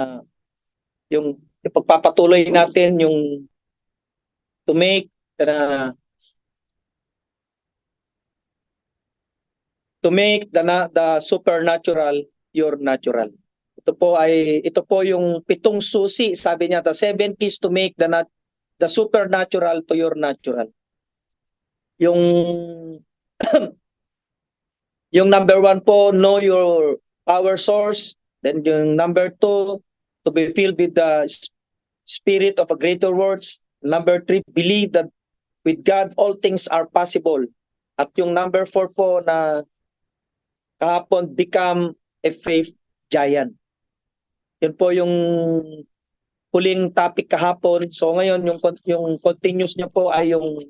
Ah, yung ipagpapatuloy natin yung to make uh, the supernatural your natural. Ito po yung pitong susi, sabi niya, the seven keys to make the supernatural to your natural. Yung yung number one po, know your power source. Then yung number two, to be filled with the spirit of a greater words. Number three, believe that with God all things are possible. At yung number four po na kahapon, become a faith giant. Yun po yung huling topic kahapon. So ngayon, yung continuous niya po ay yung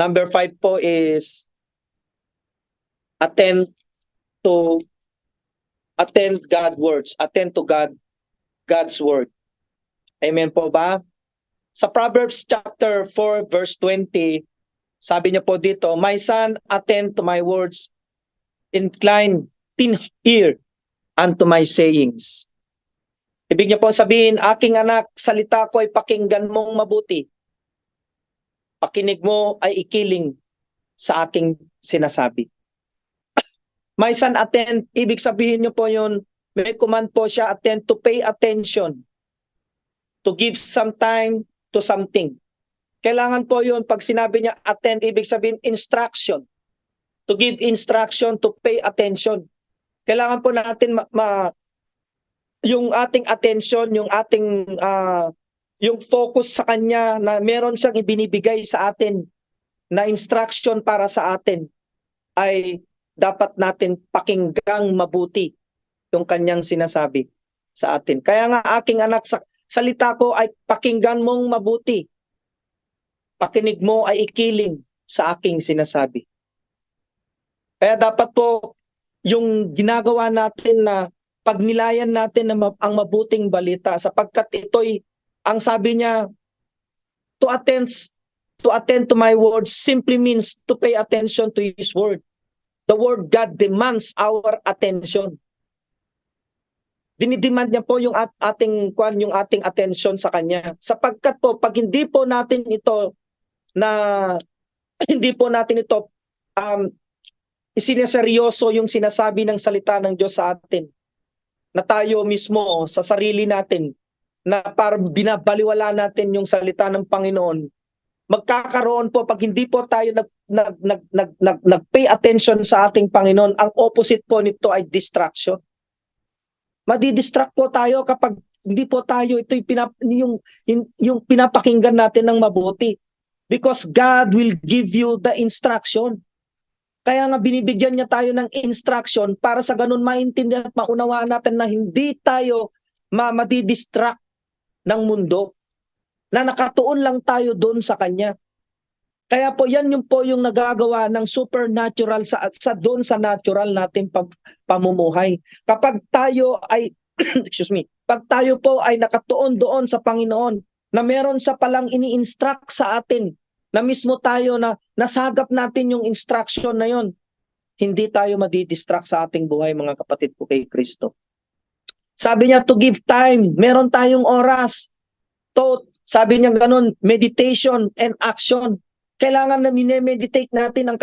number 5 po is attend to attend to God's word. Amen po ba? Sa Proverbs chapter 4 verse 20, sabi niya po dito, my son, attend to my words, incline thy ear unto my sayings. Ibig niya po sabihin, aking anak, salita ko ay pakinggan mong mabuti. Pakinig mo ay ikiling sa aking sinasabi. My son, attend, ibig sabihin niyo po yun, may command po siya, attend, to pay attention, to give some time to something. Kailangan po yun, pag sinabi niya attend, ibig sabihin instruction, to give instruction, to pay attention. Kailangan po natin yung ating attention, yung focus sa kanya na meron siyang ibinibigay sa atin na instruction para sa atin ay dapat natin pakinggang mabuti yung kanyang sinasabi sa atin. Kaya nga aking anak, salita ko ay pakinggan mong mabuti. Pakinig mo ay ikiling sa aking sinasabi. Kaya dapat po yung ginagawa natin na pagnilayan natin ang mabuting balita sapagkat ito'y, ang sabi niya, to attend to my words simply means to pay attention to His word. The word God demands our attention. Dinidemand niya po yung ating attention sa kanya. Sapagkat po pag hindi po natin ito isineseryoso yung sinasabi ng salita ng Diyos sa atin, na tayo mismo sa sarili natin na parang binabaliwala natin yung salita ng Panginoon, magkakaroon po pag hindi po tayo nag-pay attention sa ating Panginoon, ang opposite po nito ay distraction. Madidistract po tayo kapag hindi po tayo yung pinapakinggan natin ng mabuti, because God will give you the instruction. Kaya nga binibigyan niya tayo ng instruction para sa ganun maintindihan at maunawaan natin na hindi tayo madidistract ng mundo, na nakatuon lang tayo doon sa Kanya. Kaya po yan yung nagagawa ng supernatural doon sa natural natin pamumuhay. Kapag tayo ay pag tayo po ay nakatuon doon sa Panginoon, na meron sa palang ini-instruct sa atin, na mismo tayo na nasagap natin yung instruction na yon, hindi tayo madidistract sa ating buhay, mga kapatid ko kay Kristo. Sabi niya to give time, meron tayong oras. Sabi niya ganun, meditation and action. Kailangan na mine-meditate natin ang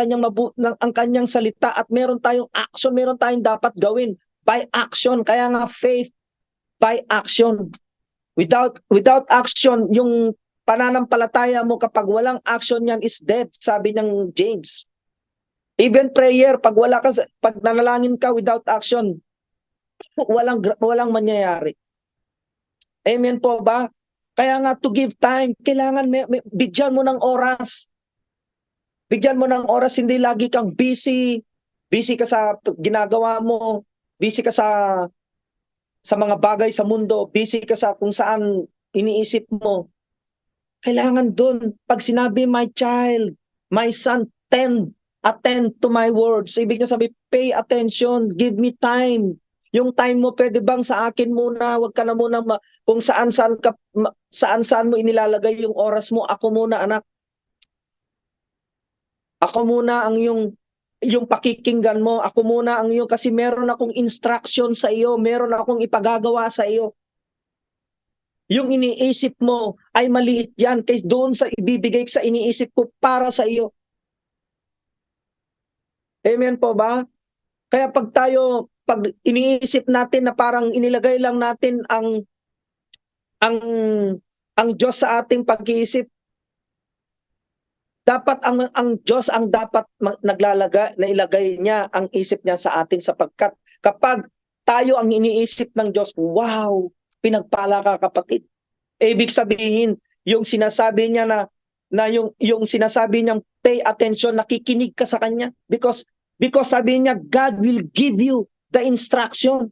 kanyang salita at meron tayong action, meron tayong dapat gawin by action. Kaya nga faith by action. Without action, yung pananampalataya mo kapag walang action yan is dead, sabi ng James. Even prayer, pag nanalangin ka without action, walang mangyayari. Amen po ba? Kaya nga to give time, kailangan bigyan mo ng oras. Bigyan mo ng oras, hindi lagi kang busy. Busy ka sa ginagawa mo, busy ka sa mga bagay sa mundo, busy ka sa kung saan iniisip mo. Kailangan doon, pag sinabi, my child, my son, attend to my words. Ibig na sabi, pay attention, give me time. Yung time mo, pwede bang sa akin muna? Huwag ka na muna, kung saan mo inilalagay yung oras mo, ako muna, anak. Ako muna ang yung pakikinggan mo. Ako muna ang kasi meron akong instruction sa iyo, meron akong ipagagawa sa iyo. Yung iniisip mo ay maliit yan kaysa doon sa ibibigay sa iniisip ko para sa iyo. Amen po ba? Kaya pag iniisip natin na parang inilagay lang natin ang ang Diyos sa ating pag-iisip, dapat ang Diyos ang dapat na ilagay niya ang isip niya sa atin, sapagkat kapag tayo ang iniisip ng Diyos, wow, pinagpala ka kapatid. Ibig sabihin, yung sinasabi niya yung sinasabi niyang pay attention, nakikinig ka sa kanya, because sabi niya, God will give you the instruction.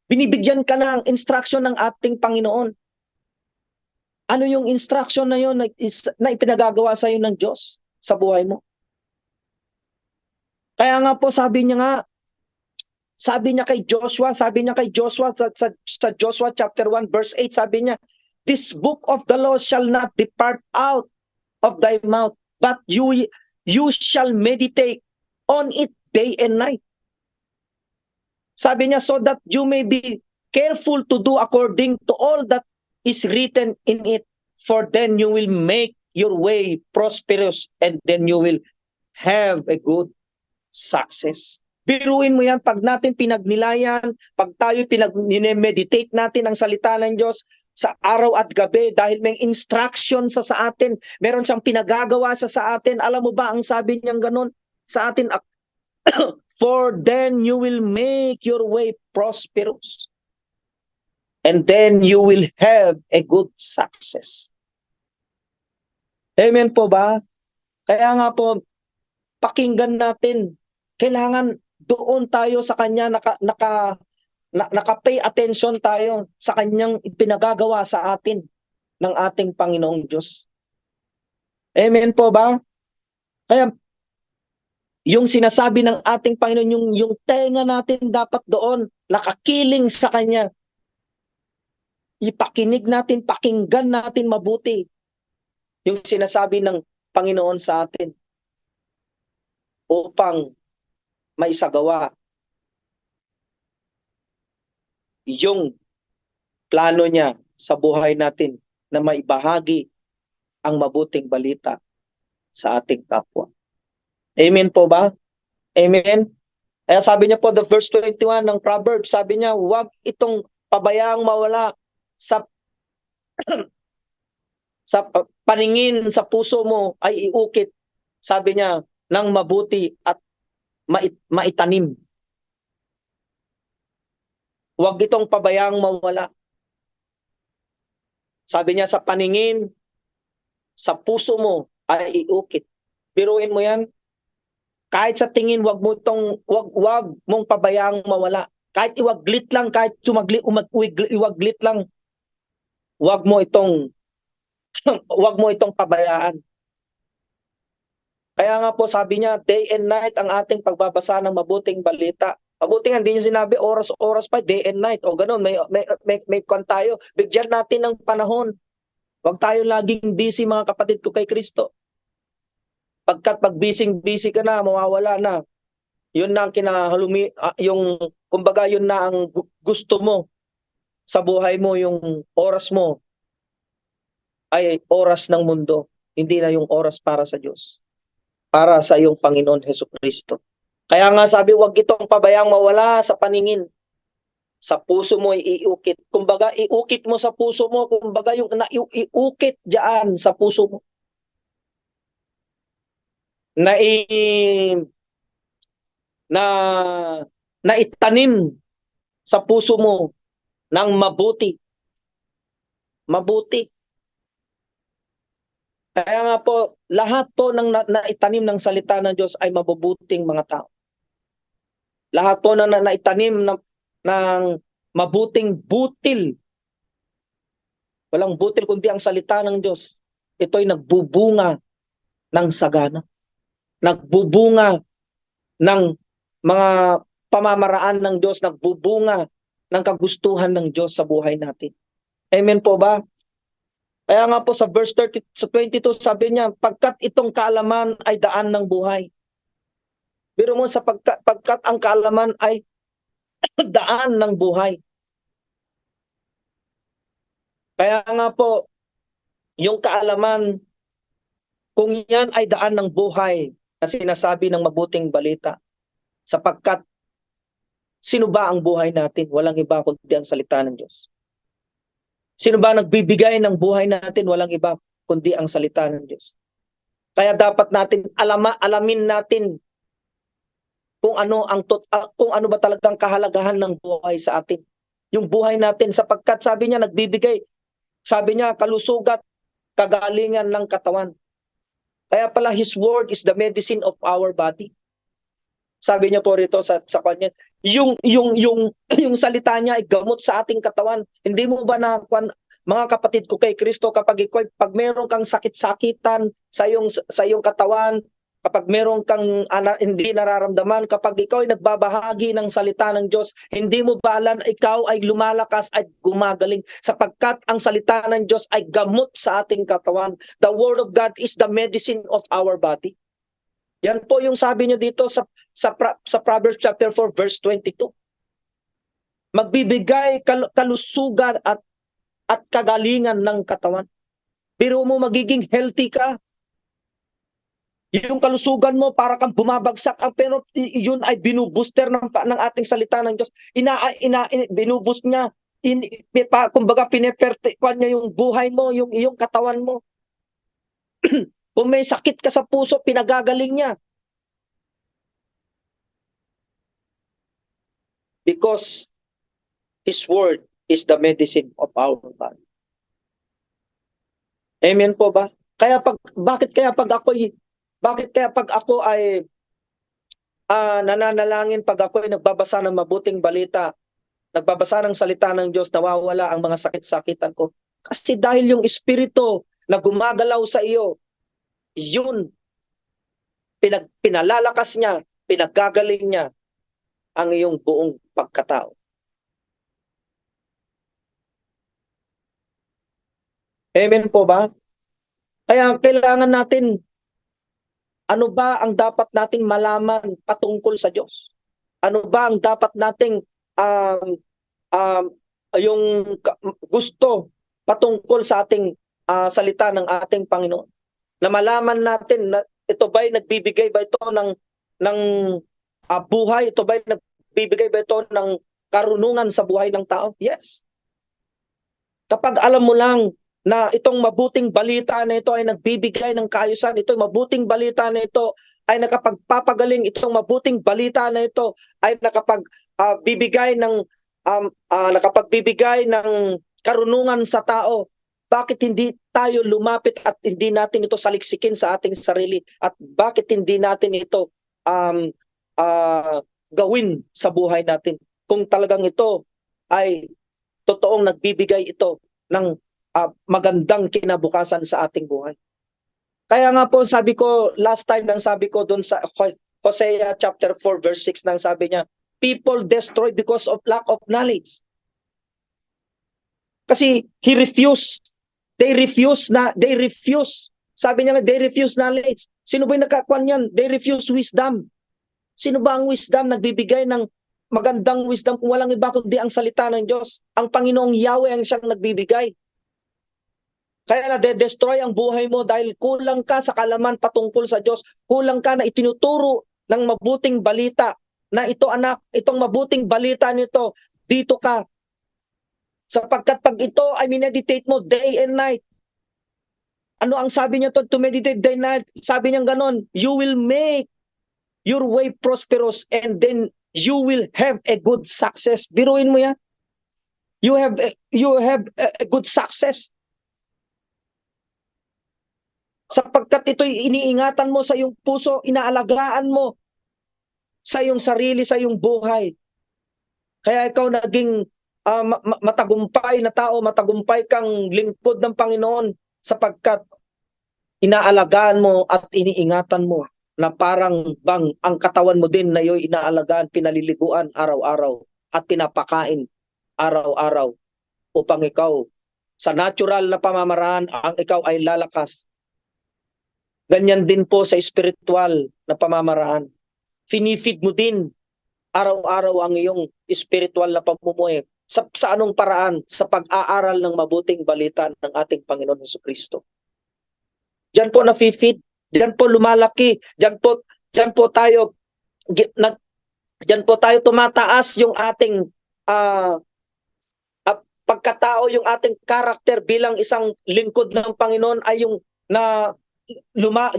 Binibigyan ka ng instruction ng ating Panginoon. Ano yung instruction na yun na ipinagagawa sa iyo ng Diyos sa buhay mo? Kaya nga po sabi niya kay Joshua sa Joshua chapter 1 verse 8, sabi niya, this book of the law shall not depart out of thy mouth, but you shall meditate on it day and night. Sabi niya, so that you may be careful to do according to all that is written in it, for then you will make your way prosperous, and then you will have a good success. Biruin mo yan, pag natin pinagnilayan, pag tayo pinag-meditate natin ang salita ng Diyos sa araw at gabi, dahil may instruction sa atin, meron siyang pinagagawa sa atin. Alam mo ba ang sabi niyang ganun sa atin? For then you will make your way prosperous, and then you will have a good success. Amen po ba? Kaya nga po, pakinggan natin. Kailangan doon tayo sa Kanya, naka-pay attention tayo sa Kanyang ipinagagawa sa atin ng ating Panginoong Diyos. Amen po ba? Kaya yung sinasabi ng ating Panginoon, yung tenga natin dapat doon, nakakiling sa Kanya. Ipakinig natin, pakinggan natin mabuti yung sinasabi ng Panginoon sa atin upang maisagawa yung plano niya sa buhay natin na maibahagi ang mabuting balita sa ating kapwa. Amen po ba? Amen? Kaya sabi niya po, the verse 21 ng Proverbs, sabi niya, huwag itong pabayaang mawala sa sa paningin sa puso mo ay iukit, sabi niya, ng mabuti at maitanim. Huwag itong pabayaang mawala. Sabi niya, sa paningin sa puso mo ay iukit. Biruin mo yan. Kahit sa tingin, wag mong pabayaang mawala. Kahit iwaglit lang, kahit iwaglit lang, wag mo itong pabayaan. Kaya nga po sabi niya, day and night ang ating pagbabasa ng mabuting balita. Mabuting hindi niya sinabi oras-oras pa, day and night. O ganun, may kwan tayo. Bigyan natin ng panahon. Wag tayo laging busy, mga kapatid ko kay Kristo. Pagkat pag busy ka na, mawawala na. Yun na ang kumbaga yun na ang gusto mo sa buhay mo, yung oras mo ay oras ng mundo. Hindi na yung oras para sa Diyos. Para sa iyong Panginoon Hesukristo. Kaya nga sabi, wag itong pabayang mawala sa paningin. Sa puso mo iukit. Kumbaga, iukit mo sa puso mo. Kumbaga, yung iukit diyan sa puso mo. Na itanim sa puso mo ng mabuti. Mabuti. Kaya nga po, lahat po ng naitanim ng salita ng Diyos ay mabubuting mga tao. Lahat po ng naitanim ng mabuting butil. Walang butil kundi ang salita ng Diyos. Ito'y nagbubunga ng sagana. Nagbubunga ng mga pamamaraan ng Diyos, nagbubunga ng kagustuhan ng Diyos sa buhay natin. Amen po ba? Kaya nga po sa verse 22 sabi niya, pagkat itong kaalaman ay daan ng buhay. Biro mo sa pagkat ang kaalaman ay daan ng buhay. Kaya nga po, yung kaalaman, kung yan ay daan ng buhay na sinasabi ng mabuting balita, sapagkat sino ba ang buhay natin? Walang iba kundi ang salita ng Diyos. Sino ba nagbibigay ng buhay natin? Walang iba kundi ang salita ng Diyos. Kaya dapat natin alamin natin kung kung ano ba talagang kahalagahan ng buhay sa atin. Yung buhay natin sapagkat sabi niya nagbibigay, sabi niya kalusugat, kagalingan ng katawan. Kaya pala His word is the medicine of our body. Sabi niya po rito sa kanya, yung salita niya ay gamot sa ating katawan. Hindi mo ba na mga kapatid ko kay Kristo, pag meron kang sakit-sakitan sa iyong katawan, kapag meron kang hindi nararamdaman, kapag ikaw ay nagbabahagi ng salita ng Diyos, hindi mo ba alam ikaw ay lumalakas at gumagaling sapagkat ang salita ng Diyos ay gamot sa ating katawan. The word of God is the medicine of our body. Yan po yung sabi niya dito sa Proverbs chapter 4 verse 22. Magbibigay kalusugan at kagalingan ng katawan. Pero mo magiging healthy ka. Yung kalusugan mo para kang bumabagsak, pero yun ay binubooster ng ating salita ng Diyos. Binuboost niya, kumbaga pinepertikwan niya yung buhay mo, yung iyong katawan mo. Kung may sakit ka sa puso, pinagagaling niya. Because His word is the medicine of our body. Amen po ba? Bakit kaya pag ako ay nananalangin, pag ako ay nagbabasa ng mabuting balita, nagbabasa ng salita ng Diyos, nawawala ang mga sakit-sakitan ko? Kasi dahil yung Espiritu na gumagalaw sa iyo, yun, pinalalakas niya, pinagagaling niya ang iyong buong pagkatao. Amen po ba? Kaya kailangan natin, ano ba ang dapat nating malaman patungkol sa Diyos? Ano ba ang dapat nating yung gusto patungkol sa ating salita ng ating Panginoon? Na malaman natin na ito ba'y nagbibigay ba ito ng buhay? Ito ba'y nagbibigay ba ito ng karunungan sa buhay ng tao? Yes. Kapag alam mo lang na itong mabuting balita na ito ay nagbibigay ng kaayusan, ito mabuting balita na ito ay nakapagpapagaling, itong mabuting balita na ito ay nakapagbibigay ng karunungan sa tao, bakit hindi tayo lumapit at hindi natin ito saliksikin sa ating sarili? At bakit hindi natin ito gawin sa buhay natin? Kung talagang ito ay totoong nagbibigay ito ng magandang kinabukasan sa ating buhay. Kaya nga po sabi ko, last time nang sabi ko doon sa Hosea chapter 4 verse 6 nang sabi niya, people destroyed because of lack of knowledge. Kasi they refuse. Sabi niya nga, they refuse knowledge. Sino ba yung nakakuan yan? They refuse wisdom. Sino ba ang wisdom? Nagbibigay ng magandang wisdom kung walang iba kundi ang salita ng Diyos. Ang Panginoong Yahweh ang siyang nagbibigay. Kaya na-destroy ang buhay mo dahil kulang ka sa kalaman patungkol sa Diyos. Kulang ka na itinuturo ng mabuting balita na ito anak, itong mabuting balita nito, dito ka. Sapagkat pag ito ay mineditate mo day and night. Ano ang sabi niya to meditate day and night? Sabi niya ganon, you will make your way prosperous and then you will have a good success. Biruin mo yan. You have a good success. Sapagkat ito'y iniingatan mo sa iyong puso, inaalagaan mo sa iyong sarili, sa iyong buhay. Kaya ikaw naging matagumpay na tao, matagumpay kang lingkod ng Panginoon sapagkat inaalagaan mo at iniingatan mo na parang bang ang katawan mo din na iyo'y inaalagaan, pinaliliguan araw-araw at pinapakain araw-araw upang ikaw sa natural na pamamaraan ang ikaw ay lalakas. Ganyan din po sa spiritual na pamamaraan. Finifeed mo din araw-araw ang iyong spiritual na pamumuhay. Sa anong paraan? Sa pag-aaral ng mabuting balita ng ating Panginoon Jesucristo. Diyan po na-feed, diyan po lumalaki, diyan po tayo diyan po tayo tumataas yung ating pagkatao, yung ating karakter bilang isang lingkod ng Panginoon ay yung na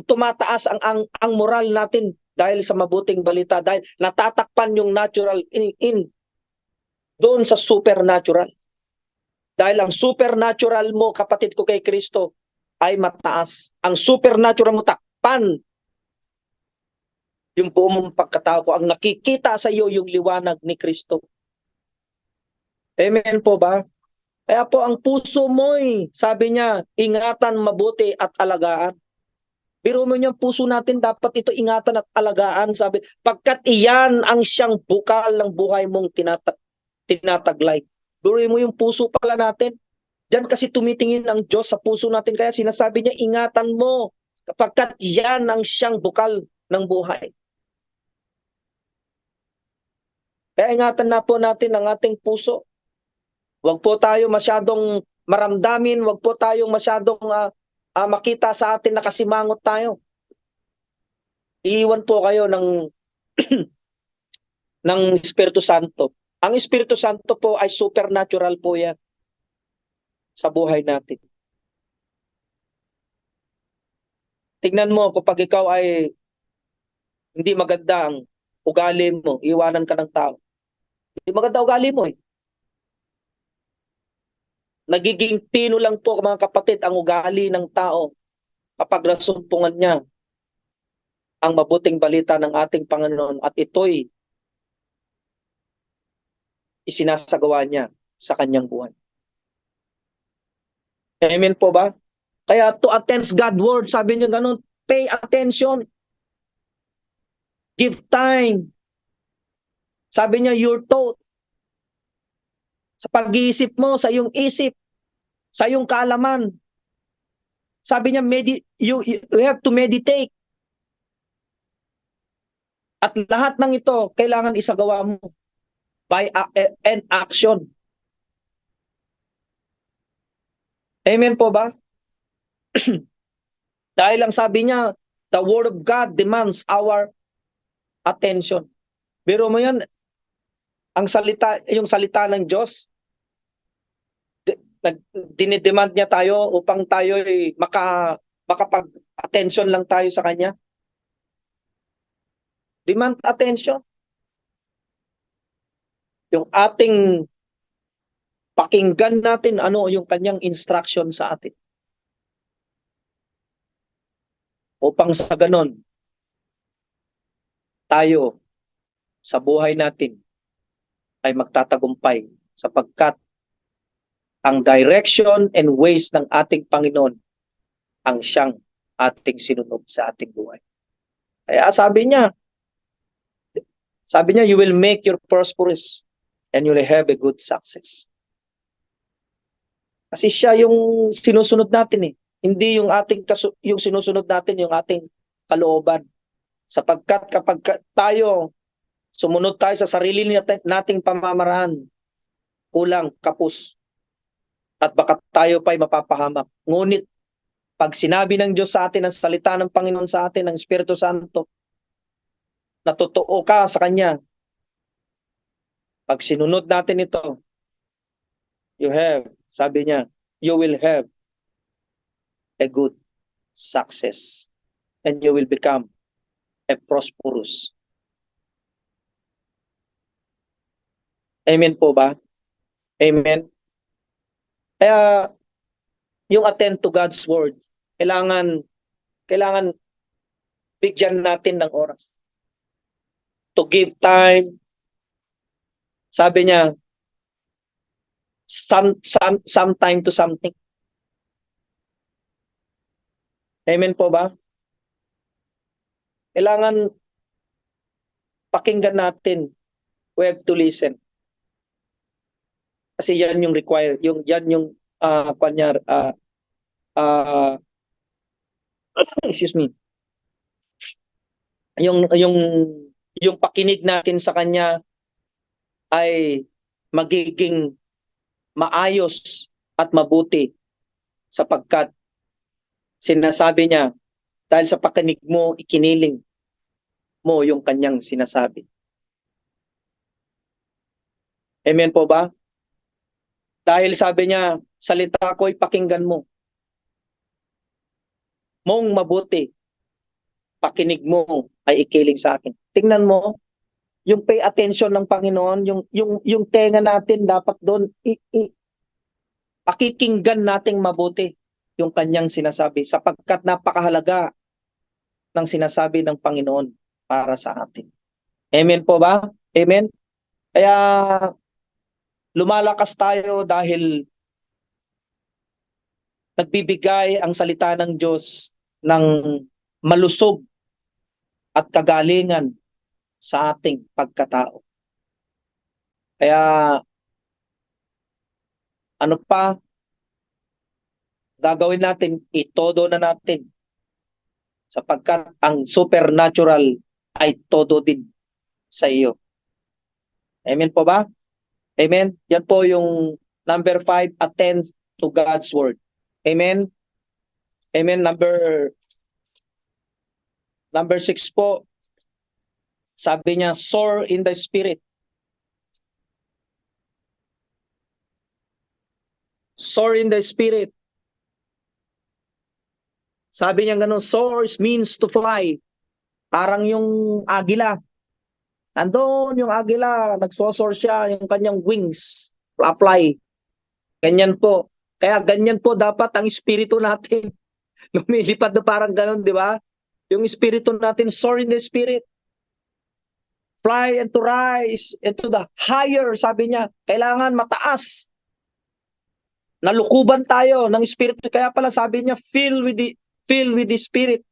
tumataas ang moral natin dahil sa mabuting balita, dahil natatakpan yung natural doon sa supernatural. Dahil ang supernatural mo, kapatid ko kay Kristo, ay mataas. Ang supernatural mo takpan yung buong mong pagkatao ko. Ang nakikita sa iyo yung liwanag ni Kristo. Amen po ba? Kaya po ang puso mo'y, sabi niya, ingatan mabuti at alagaan. Biro mo niyo, puso natin dapat ito ingatan at alagaan, sabi, pagkat iyan ang siyang bukal ng buhay mong tinataglay. Biro mo yung puso pala natin. Diyan kasi tumitingin ang Diyos sa puso natin. Kaya sinasabi niya, ingatan mo, pagkat yan ang siyang bukal ng buhay. Kaya ingatan na po natin ang ating puso. Huwag po tayo masyadong maramdamin, huwag po tayong masyadong makita sa atin na kasimangot tayo. Iiwan po kayo ng ng Espiritu Santo. Ang Espiritu Santo po ay supernatural po yan sa buhay natin. Tingnan mo, kapag ikaw ay hindi maganda ang ugali mo, iwanan ka ng tao. Hindi maganda ugali mo eh. Nagiging pino lang po, mga kapatid, ang ugali ng tao kapag nasumpungan niya ang mabuting balita ng ating Panginoon at ito'y isinasagawa niya sa kanyang buhay. Amen po ba? Kaya to attend God's word, sabi niyo ganun, pay attention. Give time. Sabi niya, your thought. Sa pag-iisip mo, sa iyong isip, sa iyong kaalaman. Sabi niya, you have to meditate. At lahat ng ito, kailangan isagawa mo by an action. Amen po ba? Dahil lang sabi niya, the word of God demands our attention. Biro mo yan, yung salita ng Diyos, dinidemand niya tayo upang tayo makapag-attention lang tayo sa Kanya. Demand attention. Yung ating pakinggan natin, ano yung Kanyang instruction sa atin. Upang sa ganon, tayo sa buhay natin ay magtatagumpay sapagkat ang direction and ways ng ating Panginoon ang siyang ating sinunod sa ating buhay. Kaya sabi niya, you will make your prosperous and you will have a good success. Kasi siya yung sinusunod natin eh. Hindi yung yung sinusunod natin, yung ating kalooban. Sapagkat kapag tayo, sumunod tayo sa sarili nating pamamaraan, kulang, kapos, at baka tayo pa'y mapapahamak. Ngunit, pag sinabi ng Diyos sa atin, ang salita ng Panginoon sa atin, ng Espiritu Santo, na totoo ka sa Kanya, pag sinunod natin ito, sabi niya, you will have a good success and you will become a prosperous. Amen po ba? Amen. Kaya yung attend to God's word, kailangan bigyan natin ng oras. To give time. Sabi niya, some time to something. Amen po ba? Kailangan pakinggan natin. We have to listen. Kasi yan yung required, excuse me. Yung pakinig natin sa Kanya ay magiging maayos at mabuti, sapagkat sinasabi niya, dahil sa pakinig mo, ikiniling mo yung kanyang sinasabi. Amen po ba? Dahil sabi niya, salita ko'y pakinggan mo, mong mabuti, pakinig mo ay ikiling sa akin. Tingnan mo, yung pay attention ng Panginoon, yung tenga natin dapat doon, pakikinggan nating mabuti yung kanyang sinasabi, sapagkat napakahalaga ng sinasabi ng Panginoon para sa atin. Amen po ba? Amen? Kaya lumalakas tayo dahil nagbibigay ang salita ng Diyos ng malusog at kagalingan sa ating pagkatao. Kaya ano pa gagawin natin? Itodo na natin, sapagkat ang supernatural ay todo din sa iyo. Amen po ba? Amen? Yan po yung number 5, attend to God's word. Amen? Amen. Number 6 po, sabi niya, soar in the spirit. Soar in the spirit. Sabi niya gano'n, soar means to fly. Parang yung agila. Nandun yung agila, nagsosoar siya, yung kanyang wings, fly. Ganyan po. Kaya ganyan po dapat ang espiritu natin. Lumilipad na parang gano'n, di ba? Yung espiritu natin, soar in the spirit. Fly and to rise into the higher, sabi niya. Kailangan mataas. Nalukuban tayo ng espiritu. Kaya pala sabi niya, fill with the spirit.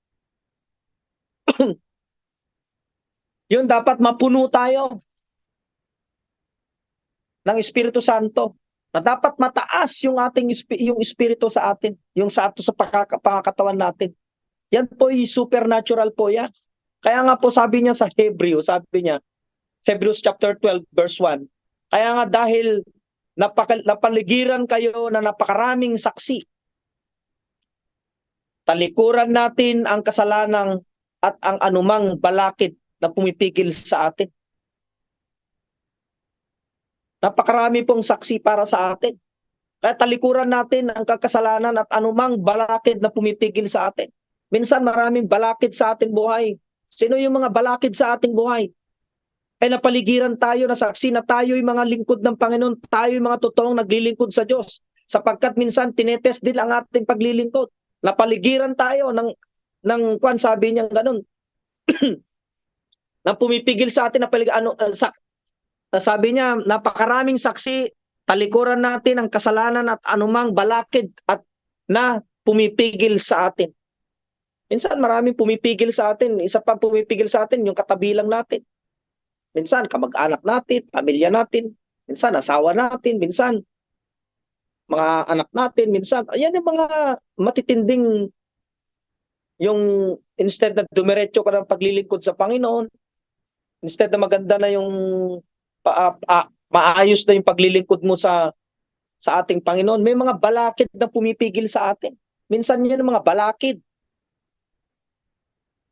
Yun, dapat mapuno tayo ng Espiritu Santo. Na dapat mataas yung ating yung espiritu sa atin, yung sa ato sa pangakatawan natin. Yan po ay supernatural po yan. Kaya nga po sabi niya sa Hebrew, sabi niya, Hebrews chapter 12 verse 1, kaya nga dahil napaligiran kayo na napakaraming saksi, talikuran natin ang kasalanan at ang anumang balakid na pumipigil sa atin. Napakarami pong saksi para sa atin. Kaya talikuran natin ang kakasalanan at anumang balakid na pumipigil sa atin. Minsan maraming balakid sa ating buhay. Sino yung mga balakid sa ating buhay? Ay napaligiran tayo na saksi na tayo'y mga lingkod ng Panginoon, tayo'y mga totoong naglilingkod sa Diyos. Sapagkat minsan tinetest din ang ating paglilingkod. Napaligiran tayo kwan, sabi niya ganun, nang pumipigil sa atin, sabi niya, napakaraming saksi, talikuran natin ang kasalanan at anumang balakid at na pumipigil sa atin. Minsan maraming pumipigil sa atin, isa pa pumipigil sa atin yung katabilang natin. Minsan kamag-anak natin, pamilya natin, minsan asawa natin, minsan mga anak natin, minsan, ayan yung mga matitinding, yung instead na dumiretso ka ng paglilingkod sa Panginoon, instead na maganda na yung maayos na yung paglilingkod mo sa ating Panginoon, may mga balakid na pumipigil sa atin. Minsan yan ang mga balakid.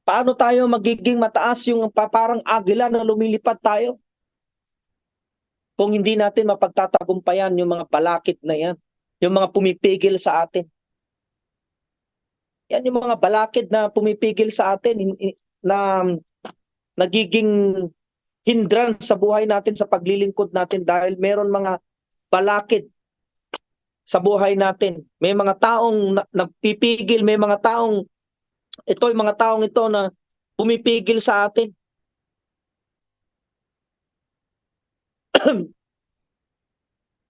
Paano tayo magiging mataas yung parang agila na lumilipad tayo? Kung hindi natin mapagtatagumpayan yung mga balakid na yan, yung mga pumipigil sa atin. Yan yung mga balakid na pumipigil sa atin, na nagiging hindrance sa buhay natin, sa paglilingkod natin, dahil meron mga balakid sa buhay natin. May mga taong nagpipigil, may mga taong mga taong ito na pumipigil sa atin.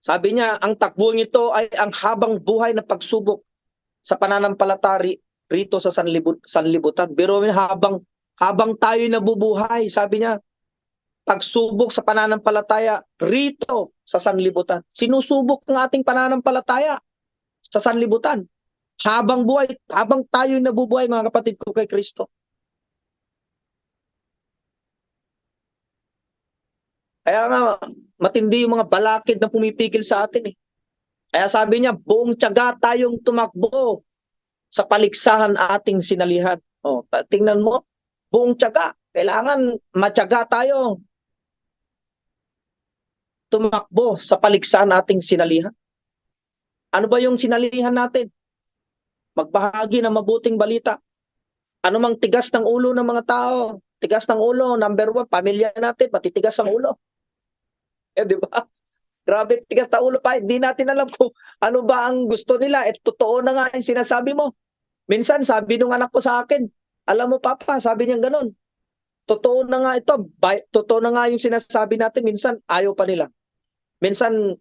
Sabi niya, ang takbuhan ito ay ang habang buhay na pagsubok sa pananampalataya rito sa sanlibutan. Pero habang tayo nabubuhay, sabi niya, pagsubok sa pananampalataya rito sa sanlibutan. Sinusubok ng ating pananampalataya sa sanlibutan. Habang buhay, habang tayo nabubuhay, mga kapatid ko kay Kristo. Kaya nga, matindi yung mga balakid na pumipigil sa atin eh. Kaya sabi niya, buong tiyaga tayong tumakbo sa paligsahan ating sinalihan. Tingnan mo, buong tiyaga. Kailangan matyaga tayo tumakbo sa paligsahan ating sinalihan. Ano ba yung sinalihan natin? Magbahagi ng mabuting balita. Ano mang tigas ng ulo ng mga tao? Tigas ng ulo, number one, pamilya natin, matitigas ang ulo. Di ba? Grabe, tigas ng ulo pa. Hindi natin alam kung ano ba ang gusto nila. Totoo na nga yung sinasabi mo. Minsan, sabi nung anak ko sa akin, alam mo, Papa, sabi niya ganun. Totoo na nga ito. Totoo na nga yung sinasabi natin. Minsan, ayaw pa nila. Minsan,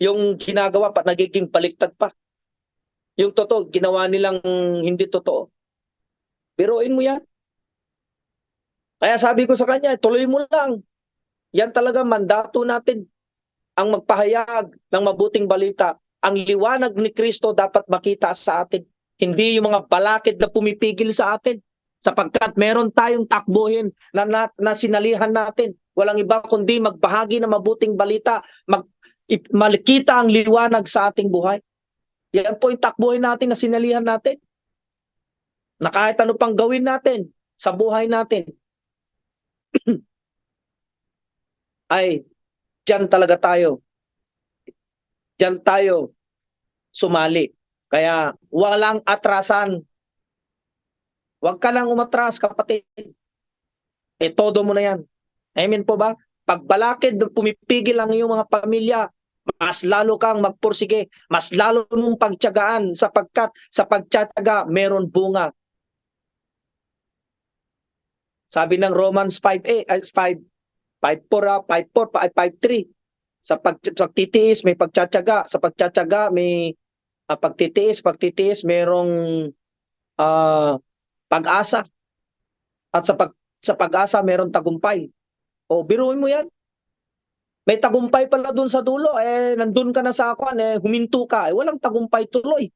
yung ginagawa pa, nagiging baliktad pa. Yung totoo, ginawa nilang hindi totoo. Biruin mo yan. Kaya sabi ko sa kanya, tuloy mo lang. Yan talaga mandato natin ang magpahayag ng mabuting balita. Ang liwanag ni Kristo dapat makita sa atin. Hindi yung mga balakid na pumipigil sa atin. Sapagkat meron tayong takbuhin na sinalihan natin. Walang iba kundi magbahagi ng mabuting balita. Makita ang liwanag sa ating buhay. Yan po yung takbuhin natin na sinalihan natin. Na kahit ano pang gawin natin sa buhay natin, ay diyan talaga tayo. Diyan tayo sumali. Kaya walang atrasan. Huwag ka lang umatras, kapatid. Todo mo na yan. Amen po ba? Pagbalakid, pumipigil ang iyong mga pamilya, mas lalo kang magpursige, mas lalo mong pagtiyagaan sapagkat sa pagtyaga meron bunga. Sabi ng Romans 5:3, sa pagtitiis may pagtsatsaga, sa pagtsatsaga may pagtitiis merong pag-asa, at sa pag-asa merong tagumpay. Biruin mo yan. May tagumpay pala dun sa dulo, nandun ka na sa huminto ka, walang tagumpay tuloy.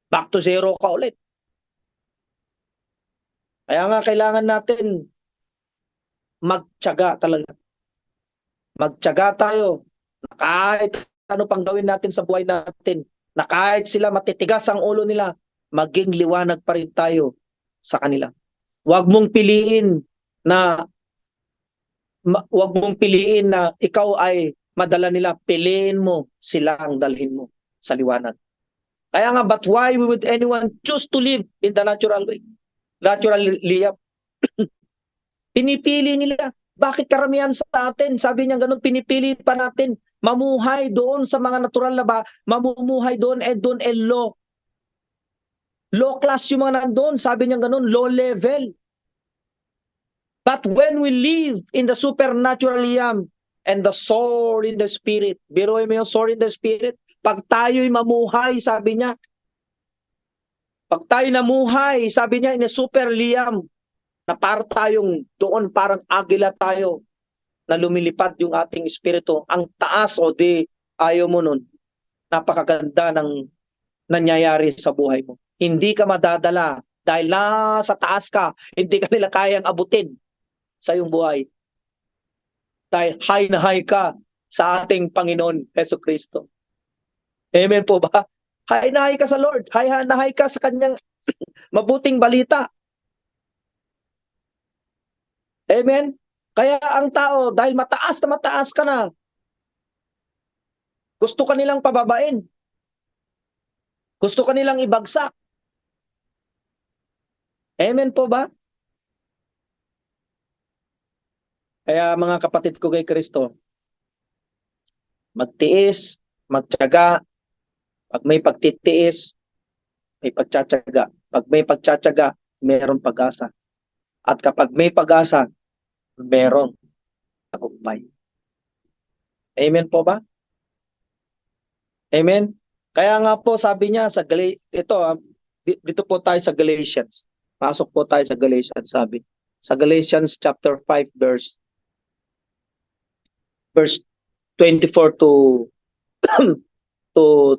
Back to zero ka ulit. Kaya nga kailangan natin magtiyaga talaga. Magtiyaga tayo. Kahit ano pang gawin natin sa buhay natin, na kahit sila matitigas ang ulo nila, maging liwanag pa rin tayo sa kanila. Huwag mong piliin na ikaw ay madala nila. Piliin mo sila ang dalhin mo sa liwanag. Kaya nga, but why would anyone choose to live in the natural way? Natural liyap. Pinipili nila. Bakit karamihan sa atin? Sabi niya ganun, pinipili pa natin mamuhay doon sa mga natural na mamumuhay doon low. Low class yung mga nandoon. Sabi niya ganun, low level. But when we live in the supernatural realm and the soul in the spirit, biruin mo yung soul in the spirit, pag tayo'y mamuhay, sabi niya, pag tayo namuhay, sabi niya, in a super realm, na para tayong doon, parang agila tayo, na lumilipad yung ating espiritu. Ang taas, ayaw mo nun. Napakaganda ng nangyayari sa buhay mo. Hindi ka madadala dahil nasa taas ka, hindi ka nila kayang abutin sa iyong buhay. Dahil high na high ka sa ating Panginoon Hesus Kristo. Amen po ba? High na high ka sa Lord. High na high ka sa kanyang mabuting balita. Amen? Kaya ang tao, dahil mataas na mataas ka na, gusto ka nilang pababain. Gusto ka nilang ibagsak. Amen po ba? Kaya mga kapatid ko kay Kristo, magtiis, magtiyaga. Pag may pagtitiis, may pagtsatsaga. Pag may pagtsatsaga, mayroong pag-asa. At kapag may pag-asa, mayroong tagumpay. Amen po ba? Amen? Kaya nga po sabi niya sa dito po tayo sa Galatians. Pasok po tayo sa Galatians, sabi. Sa Galatians chapter 5 verse 24 to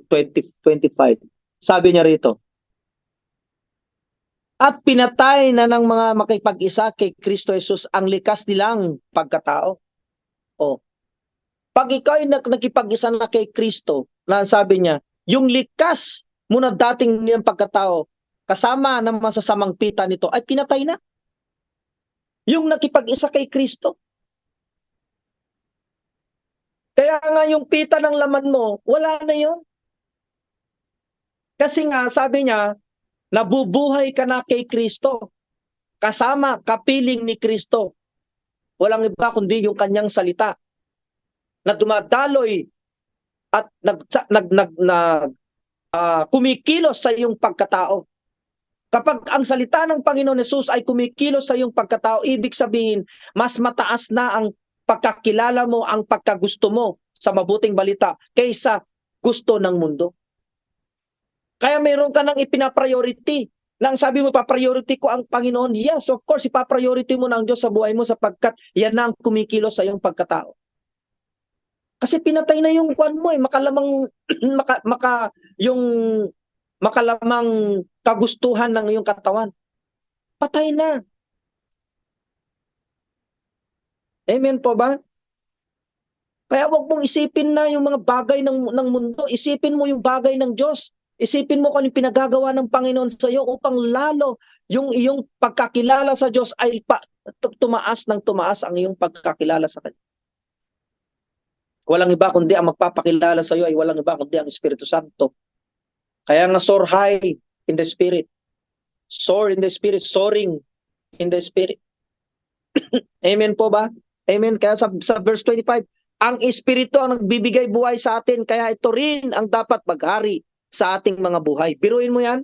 25. Sabi niya rito, at pinatay na ng mga makipag-isa kay Kristo Jesus ang likas nilang pagkatao. Pag ikaw ay nakipag-isa na kay Kristo, na sabi niya, yung likas muna dating niyang pagkatao, kasama ng masasamang pita nito, ay pinatay na. Yung nakipag-isa kay Kristo. Kaya nga yung pita ng laman mo, wala na yun. Kasi nga, sabi niya, nabubuhay ka na kay Kristo. Kasama, kapiling ni Kristo. Walang iba kundi yung kanyang salita na dumadaloy at kumikilos sa iyong pagkatao. Kapag ang salita ng Panginoon Hesus ay kumikilos sa iyong pagkatao, ibig sabihin, mas mataas na ang pagkakilala mo, ang pagkagusto mo sa mabuting balita kaysa gusto ng mundo. Kaya mayroon ka nang ipinapriority. Lang sabi mo, pa-priority ko ang Panginoon. Yes, of course, ipa-priority mo na ang Diyos sa buhay mo sapagkat yan na ang kumikilos sa iyong pagkatao. Kasi pinatay na yung kwan mo makalamang yung makalamang kagustuhan ng iyong katawan. Patay na. Amen po ba? Kaya wag mong isipin na yung mga bagay ng mundo. Isipin mo yung bagay ng Diyos. Isipin mo kung anong pinagagawa ng Panginoon sa iyo upang lalo yung iyong pagkakilala sa Diyos ay tumaas ng tumaas ang iyong pagkakilala sa Kanya. Walang iba kundi ang magpapakilala sa iyo ay walang iba kundi ang Espiritu Santo. Kaya nga soar high in the Spirit. Soar in the Spirit, soaring in the Spirit. Amen po ba? Amen. Kaya sa verse 25, ang Espiritu ang nagbibigay buhay sa atin, kaya ito rin ang dapat maghari sa ating mga buhay. Biruin mo yan.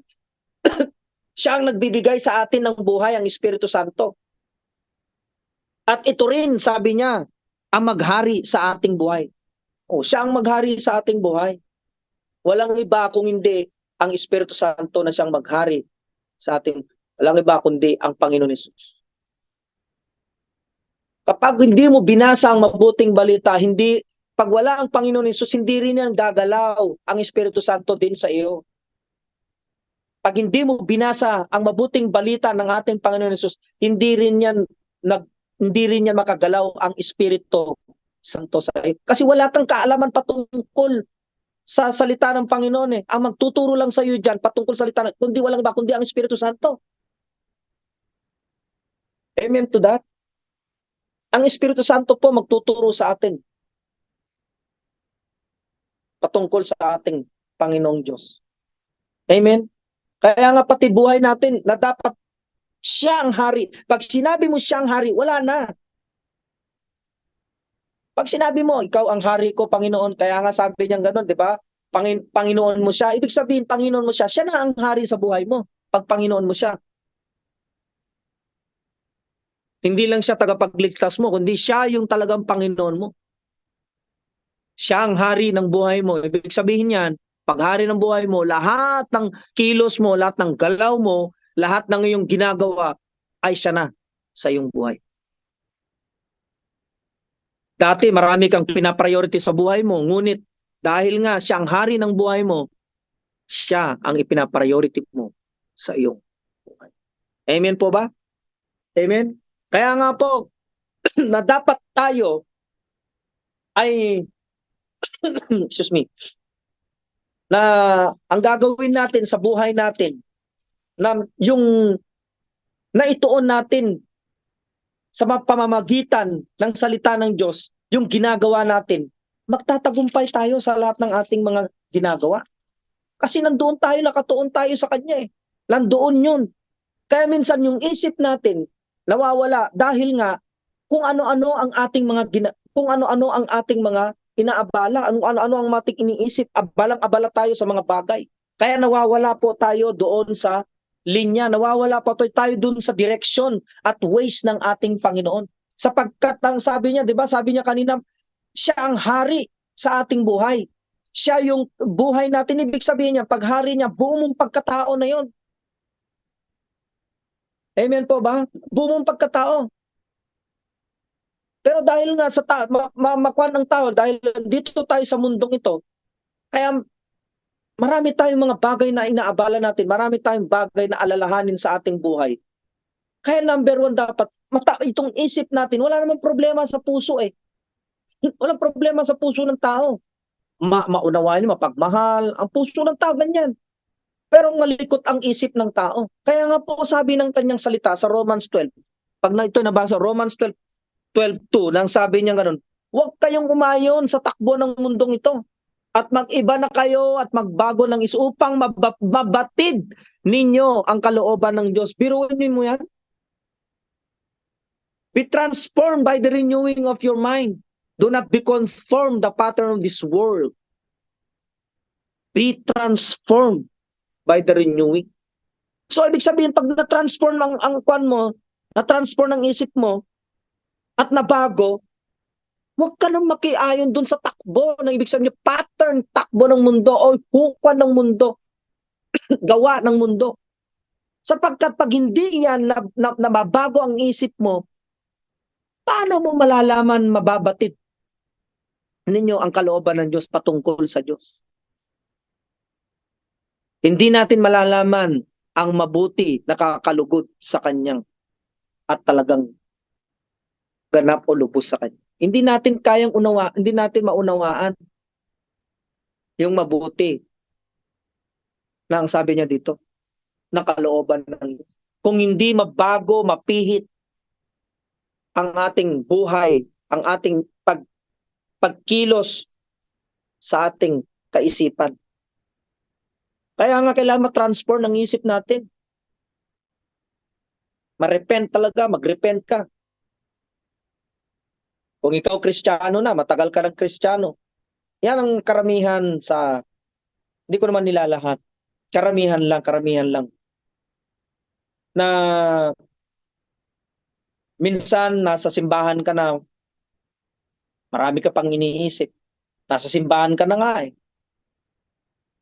Siya ang nagbibigay sa atin ng buhay, ang Espiritu Santo. At ito rin, sabi niya, ang maghari sa ating buhay. Siya ang maghari sa ating buhay. Walang iba kung hindi ang Espiritu Santo na siyang maghari sa ating. Walang iba kundi ang Panginoon Hesus. Kapag hindi mo binasa ang mabuting balita, pag wala ang Panginoon Hesus, hindi rin yan gagalaw ang Espiritu Santo din sa iyo. Pag hindi mo binasa ang mabuting balita ng ating Panginoon Hesus, hindi rin yan makagalaw ang Espiritu Santo sa iyo. Kasi wala kang kaalaman patungkol sa salita ng Panginoon Ang magtuturo lang sa iyo diyan patungkol sa salita, walang iba kundi ang Espiritu Santo. Amen to that. Ang Espiritu Santo po magtuturo sa atin patungkol sa ating Panginoong Diyos. Amen? Kaya nga pati buhay natin na dapat siya ang hari. Pag sinabi mo siya ang hari, wala na. Pag sinabi mo, ikaw ang hari ko, Panginoon, kaya nga sabi niya gano'n, di ba? Panginoon mo siya. Ibig sabihin, Panginoon mo siya. Siya na ang hari sa buhay mo. Pag Panginoon mo siya. Hindi lang siya tagapagligtas mo, kundi siya yung talagang Panginoon mo. Siya ang hari ng buhay mo. Ibig sabihin yan, paghari ng buhay mo, lahat ng kilos mo, lahat ng galaw mo, lahat ng iyong ginagawa ay siya na sa iyong buhay. Dati marami kang pinapriority sa buhay mo, ngunit dahil nga siya ang hari ng buhay mo, siya ang ipinapriority mo sa iyong buhay. Amen po ba? Amen? Kaya nga po, na dapat tayo ay excuse me, na ang gagawin natin sa buhay natin, na yung naituon natin sa pamamagitan ng salita ng Diyos, yung ginagawa natin, magtatagumpay tayo sa lahat ng ating mga ginagawa. Kasi nandoon tayo, nakatuon tayo sa Kanya Nandoon yun. Kaya minsan yung isip natin nawawala dahil nga kung ano-ano ang ating mga inaabala, ano-ano ang mating iniisip, abalang-abala tayo sa mga bagay. Kaya nawawala po tayo doon sa linya, nawawala po tayo doon sa direction at ways ng ating Panginoon. Sapagkat ang sabi niya, 'di ba? Sabi niya kanina, siya ang hari sa ating buhay. Siya yung buhay natin. Ibig sabihin niya, paghari niya, buong mong pagkatao na 'yon. Amen po ba? Buong mong pagkatao. Pero dahil nga sa makuan ng tao, dahil dito tayo sa mundong ito, kaya marami tayong mga bagay na inaabala natin, marami tayong bagay na alalahanin sa ating buhay. Kaya number one dapat, itong isip natin, wala namang problema sa puso Walang problema sa puso ng tao. maunawain, mapagmahal. Ang puso ng tao ganyan. Pero malikot ang isip ng tao. Kaya nga po sabi ng kanyang salita sa Romans 12, pag na ito nabasa, Romans 12:2, nang sabi niya ganun, huwag kayong umayon sa takbo ng mundong ito at mag-iba na kayo at magbago ng isip upang mabatid ninyo ang kalooban ng Diyos. Biruin mo yan. Be transformed by the renewing of your mind. Do not be conformed the pattern of this world. Be transformed by the renewing. So, ibig sabihin, pag na-transform ang kwan mo, na-transform ang isip mo, at nabago, huwag ka nang makiayon dun sa takbo na ibig sabihin, pattern, takbo ng mundo o hukwan ng mundo, gawa ng mundo. Sapagkat pag hindi yan na mabago ang isip mo, paano mo malalaman, mababatid ninyo ang kalooban ng Diyos patungkol sa Diyos? Hindi natin malalaman ang mabuti nakakalugod sa Kanyang at talagang ganap o lubos sa Kanya. Hindi natin hindi natin maunawaan yung mabuti na ang sabi niya dito, na kalooban ng Diyos. Kung hindi mabago, mapihit ang ating buhay, ang ating pagkilos sa ating kaisipan. Kaya nga kailangan ma-transform ng isip natin. Ma-repent talaga, mag-repent ka. Kung ikaw Kristiyano na, matagal ka ng Kristiyano, yan ang karamihan hindi ko naman nilalahat, karamihan lang, na minsan nasa simbahan ka na, marami ka pang iniisip, nasa simbahan ka na nga eh.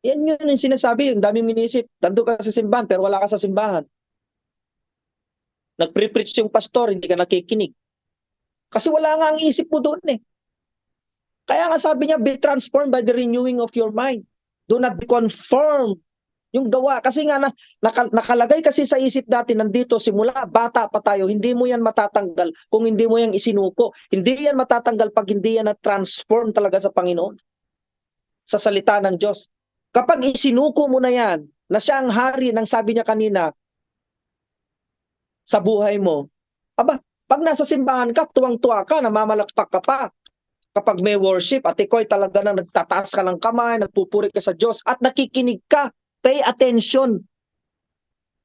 Yan yun yung sinasabi, yung daming iniisip, nandun ka sa simbahan pero wala ka sa simbahan. Nagpre-preach yung pastor, hindi ka nakikinig. Kasi wala nga ang isip mo doon eh. Kaya nga sabi niya, be transformed by the renewing of your mind. Do not be conformed. Yung gawa, kasi nga nakalagay kasi sa isip natin, nandito simula, bata pa tayo, hindi mo yan matatanggal kung hindi mo yan isinuko. Hindi yan matatanggal pag hindi yan na-transform talaga sa Panginoon. Sa salita ng Diyos. Kapag isinuko mo na yan, na siya ang hari ng sabi niya kanina, sa buhay mo, pag nasa simbahan ka, tuwang-tuwa ka, namamalakpak ka pa. Kapag may worship at ikaw ay talaga na nagtataas ka ng kamay, nagpupuri ka sa Diyos at nakikinig ka, pay attention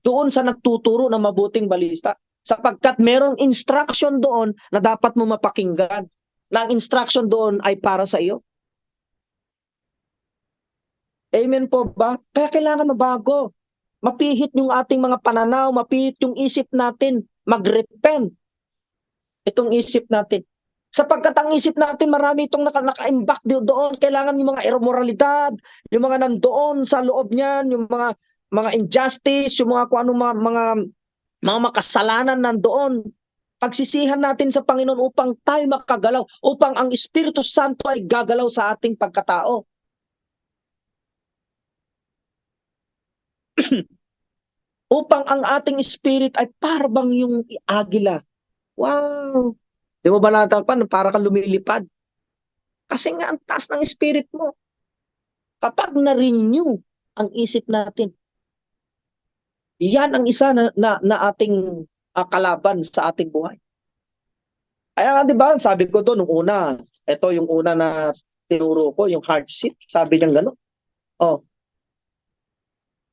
doon sa nagtuturo ng mabuting balita. Sapagkat merong instruction doon na dapat mo mapakinggan. Na ang instruction doon ay para sa iyo. Amen po ba? Kaya kailangan mabago. Mapihit yung ating mga pananaw, mapihit yung isip natin, mag-repent. Itong isip natin. Sapagkat ang isip natin, marami itong naka-imbak doon. Kailangan yung mga immoralidad, yung mga nandoon sa loob niyan, yung mga injustice, yung mga kung ano mga makasalanan nandoon. Pagsisihan natin sa Panginoon upang tayo makagalaw, upang ang Espiritu Santo ay gagalaw sa ating pagkatao. Upang ang ating spirit ay parang yung agila. Wow! Di mo ba natalpan? Para kang lumilipad. Kasi nga ang taas ng spirit mo. Kapag na-renew ang isip natin, yan ang isa na ating kalaban sa ating buhay. Kaya nga, di ba, sabi ko doon, nung una, ito yung una na tinuro ko, yung hardship, sabi niya gano'n. Oh.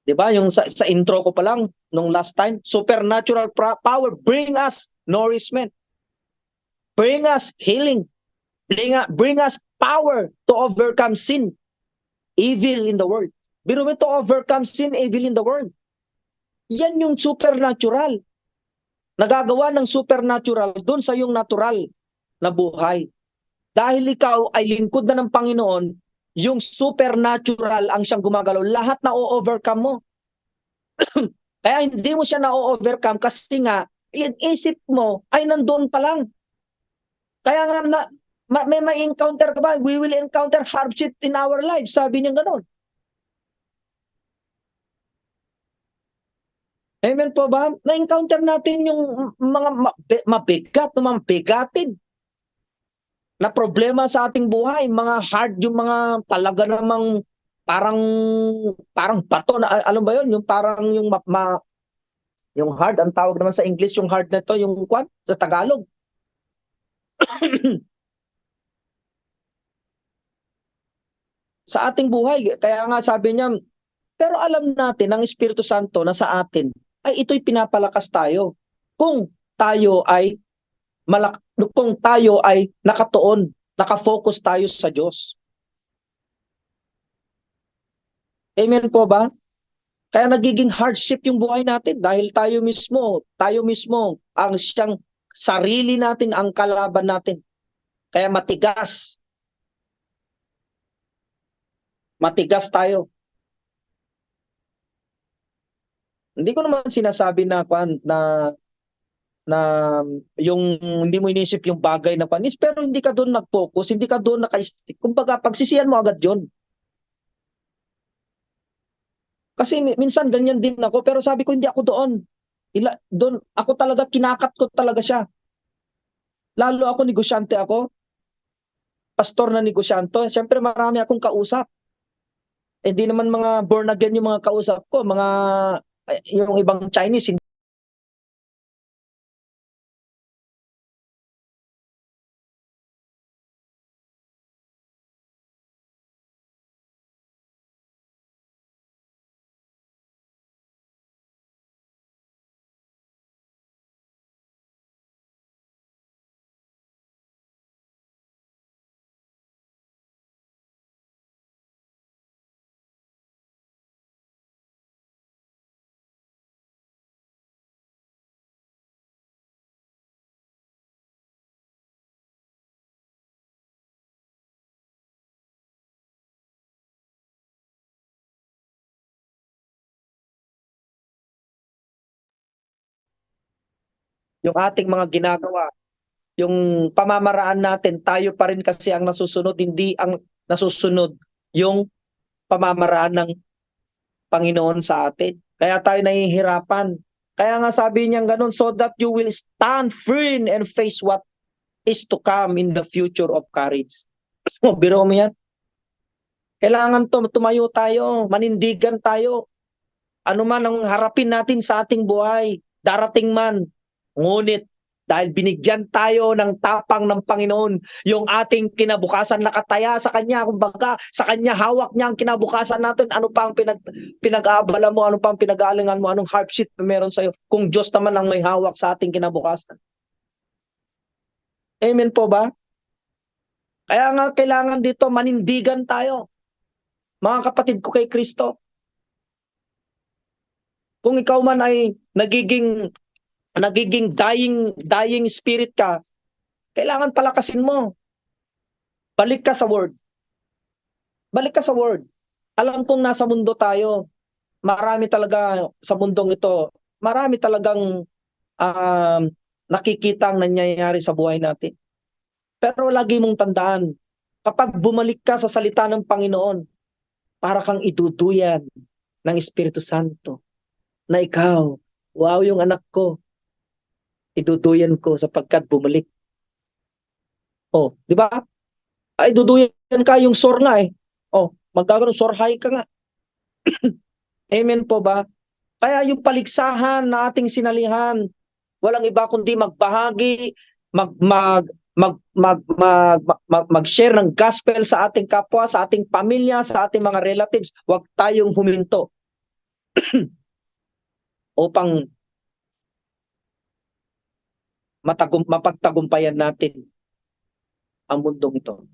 Di ba, yung sa intro ko pa lang, nung last time, supernatural power, bring us nourishment. Bring us healing. Bring us power to overcome sin, evil in the world. Biro mo to overcome sin, evil in the world. Yan yung supernatural. Nagagawa ng supernatural doon sa yung natural na buhay. Dahil ikaw ay lingkod na ng Panginoon, yung supernatural ang siyang gumagalaw. Lahat na o-overcome mo. Kaya hindi mo siya na-overcome kasi nga, yung isip mo ay nandoon pa lang. Kaya nga may encounter ka ba? We will encounter hardship in our lives. Sabi niya gano'n. Amen po ba? Na-encounter natin yung mga mabigat, mga bigatin. na problema sa ating buhay, mga hard yung mga talaga namang parang parang bato na ano ba yun, yung parang yung hard ang tawag naman sa English yung hard na to, yung kwan sa Tagalog. Sa ating buhay. Kaya nga sabi niya, pero alam natin ang Espiritu Santo na sa atin ay ito'y pinapalakas tayo. Kung tayo ay kung tayo ay nakatuon, nakafocus tayo sa Diyos. Amen po ba? Kaya nagiging hardship yung buhay natin dahil tayo mismo ang siyang sarili natin ang kalaban natin. Kaya matigas tayo. Hindi ko naman sinasabi na na yung hindi mo inisip yung bagay na panis pero hindi ka doon nag-focus, hindi ka doon naka-stick. Kumbaga pagsisihan mo agad 'yon. Kasi minsan ganyan din ako pero sabi ko hindi ako doon. Doon ako talaga kinakat ko talaga siya. Lalo ako negosyante ako, pastor na negosyante. Siyempre marami akong kausap. Hindi naman mga born again yung mga kausap ko, yung ibang Chinese. Yung ating mga ginagawa, yung pamamaraan natin, tayo pa rin kasi ang nasusunod, hindi ang nasusunod yung pamamaraan ng Panginoon sa atin. Kaya tayo nahihirapan. Kaya nga sabi niya ganun, so that you will stand firm and face what is to come in the future of courage. Biro mo yan? Kailangan tumayo tayo, manindigan tayo. Ano man ang harapin natin sa ating buhay, darating man. Ngunit dahil binigyan tayo ng tapang ng Panginoon, yung ating kinabukasan nakataya sa Kanya, kumbaga sa Kanya hawak niya ang kinabukasan natin. Ano pa ang pinag-aabala mo, ano pa ang pinag-aalingan mo, anong hardship na meron sa'yo, kung Diyos naman ang may hawak sa ating kinabukasan. Amen po ba? Kaya nga kailangan dito manindigan tayo, mga kapatid ko kay Kristo. Kung ikaw man ay nagiging dying spirit ka, kailangan palakasin mo. Balik ka sa word. Balik ka sa word. Alam kong nasa mundo tayo. Marami talaga sa mundong ito. Marami talagang nakikitang nangyayari sa buhay natin. Pero lagi mong tandaan, kapag bumalik ka sa salita ng Panginoon, para kang iduduyan ng Espiritu Santo na ikaw, wow, yung anak ko, iduduyan ko sapagkat bumalik. Oh, di ba? Ay, duduyan ka yung sore nga eh. Oh, magkakaroon sore high ka nga. Amen po ba? Kaya yung paligsahan na ating sinalihan, walang iba kundi magbahagi, mag mag mag mag mag, mag-share ng gospel sa ating kapwa, sa ating pamilya, sa ating mga relatives. Huwag tayong huminto upang mapagtagumpayan natin ang mundong ito.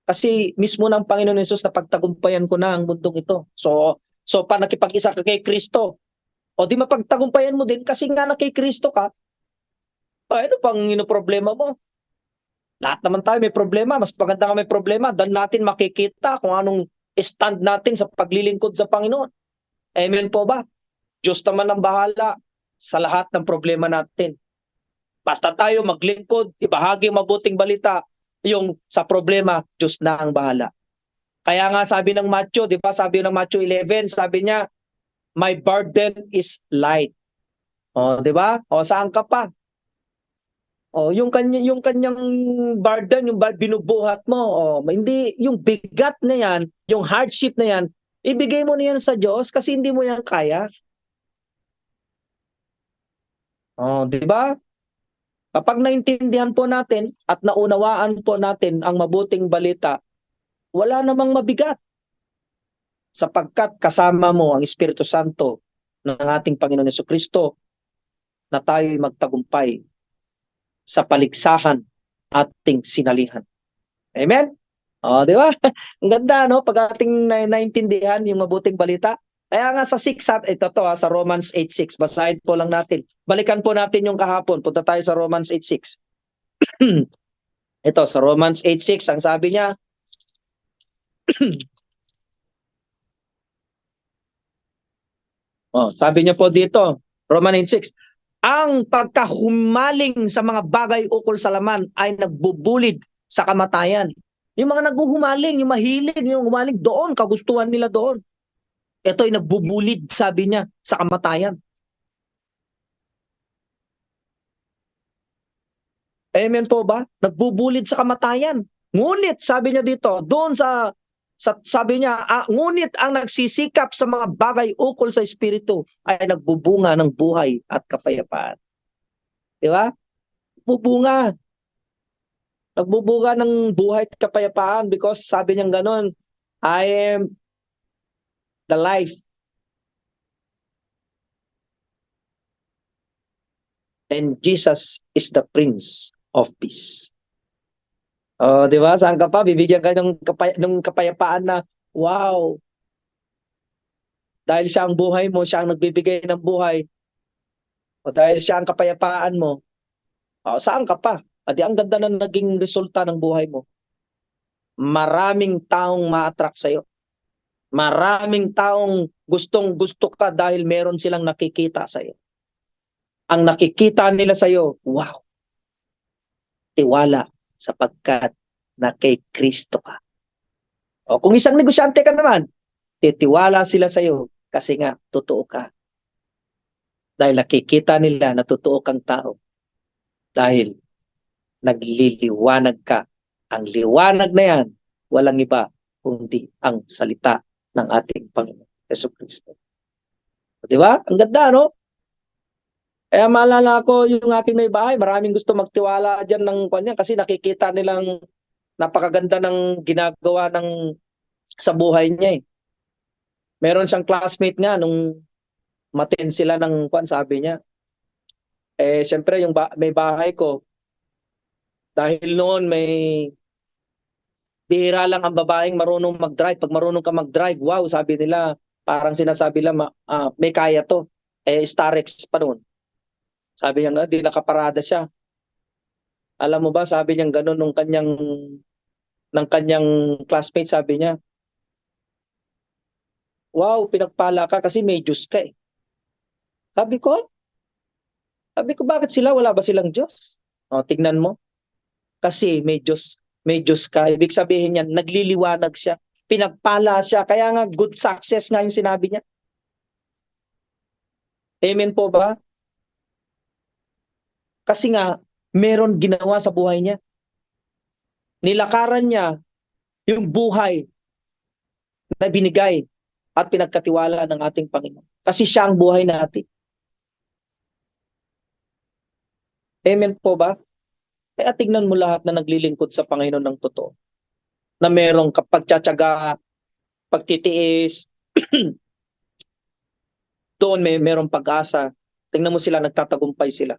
Kasi mismo ng Panginoon Hesus na pagtagumpayan ko na ang mundong ito. So pa nakipag-isa ka kay Kristo, o di mapagtagumpayan mo din kasi nga na kay Kristo ka, ano pang problema mo? Lahat naman tayo may problema. Mas maganda nga may problema dahil natin makikita kung anong stand natin sa paglilingkod sa Panginoon. Amen po ba? Diyos naman ang bahala sa lahat ng problema natin. Basta tayo maglingkod, ibahagi mabuting balita, yung sa problema, Diyos na ang bahala. Kaya nga sabi ng Matthew, di ba? Sabi ng Matthew 11, sabi niya, my burden is light. O, di ba? O, saan ka pa? yung kanyang burden, binubuhat mo. Hindi yung bigat na yan, yung hardship na yan, ibigay mo na yan sa Diyos kasi hindi mo yan kaya. Di ba? Kapag naintindihan po natin at naunawaan po natin ang mabuting balita, wala namang mabigat sapagkat kasama mo ang Espiritu Santo ng ating Panginoon Jesucristo na tayo'y magtagumpay sa paligsahan ating sinalihan. Amen? Di ba? Ang ganda, no? Pag ating naintindihan yung mabuting balita. Kaya nga sa 6, ito to, sa Romans 8:6, basahin po lang natin. Balikan po natin yung kahapon. Punta tayo sa Romans 8:6. Ito, sa Romans 8:6, ang sabi niya, sabi niya po dito, Romans 8:6, ang pagkahumaling sa mga bagay ukol sa laman ay nagbubulid sa kamatayan. Yung mga naghuhumaling, yung mahilig, yung humaling doon, kagustuhan nila doon. Ito ay nagbubulid, sabi niya, sa kamatayan. Amen po ba? Nagbubulid sa kamatayan. Ngunit, sabi niya dito, doon sabi niya, ngunit ang nagsisikap sa mga bagay ukol sa Espiritu ay nagbubunga ng buhay at kapayapaan. Di ba? Bubunga. Nagbubunga ng buhay at kapayapaan because sabi niya ganon, I am the life and Jesus is the Prince of Peace. Di ba? Saan ka pa? Bibigyan ka ng kapayapaan na, wow, dahil siya ang buhay mo, siya ang nagbibigay ng buhay, o dahil siya ang kapayapaan mo, saan ka pa? Adi ang ganda na naging resulta ng buhay mo. Maraming taong ma-attract sa'yo. Maraming taong gustong-gusto ka dahil meron silang nakikita sa'yo. Ang nakikita nila sa'yo, wow, tiwala sapagkat na kay Kristo ka. Kung isang negosyante ka naman, titiwala sila sa'yo kasi nga totoo ka. Dahil nakikita nila na totoo kang tao. Dahil nagliliwanag ka. Ang liwanag na yan, walang iba kundi ang salita ng ating Panginoon Jesucristo. Di ba? Ang ganda, no? Kaya maalala ko yung aking may bahay, maraming gusto magtiwala dyan ng kanya kasi nakikita nilang napakaganda ng ginagawa sa buhay niya eh. Meron siyang classmate nga nung matin sila ng sabi niya. Siyempre yung may bahay ko, dahil noon bihira lang ang babaeng marunong mag-drive. Pag marunong ka mag-drive, wow, sabi nila, parang sinasabi lang, may kaya to. Starex pa noon. Sabi niya nga, di nakaparada siya. Alam mo ba, sabi niya gano'n ng kanyang classmate, sabi niya, wow, pinagpala ka kasi may Diyos ka eh. Sabi ko, bakit sila? Wala ba silang Diyos? Tignan mo. Kasi may Diyos ka. Ibig sabihin niyan, nagliliwanag siya. Pinagpala siya. Kaya nga, good success nga yung sinabi niya. Amen po ba? Kasi nga, meron ginawa sa buhay niya. Nilakaran niya yung buhay na binigay at pinagkatiwala ng ating Panginoon. Kasi siya ang buhay natin. Amen po ba? Kaya tignan mo lahat na naglilingkod sa Panginoon ng totoo. Na merong pagtsatsaga, pagtitiis, doon merong pag-asa. Tingnan mo sila, nagtatagumpay sila.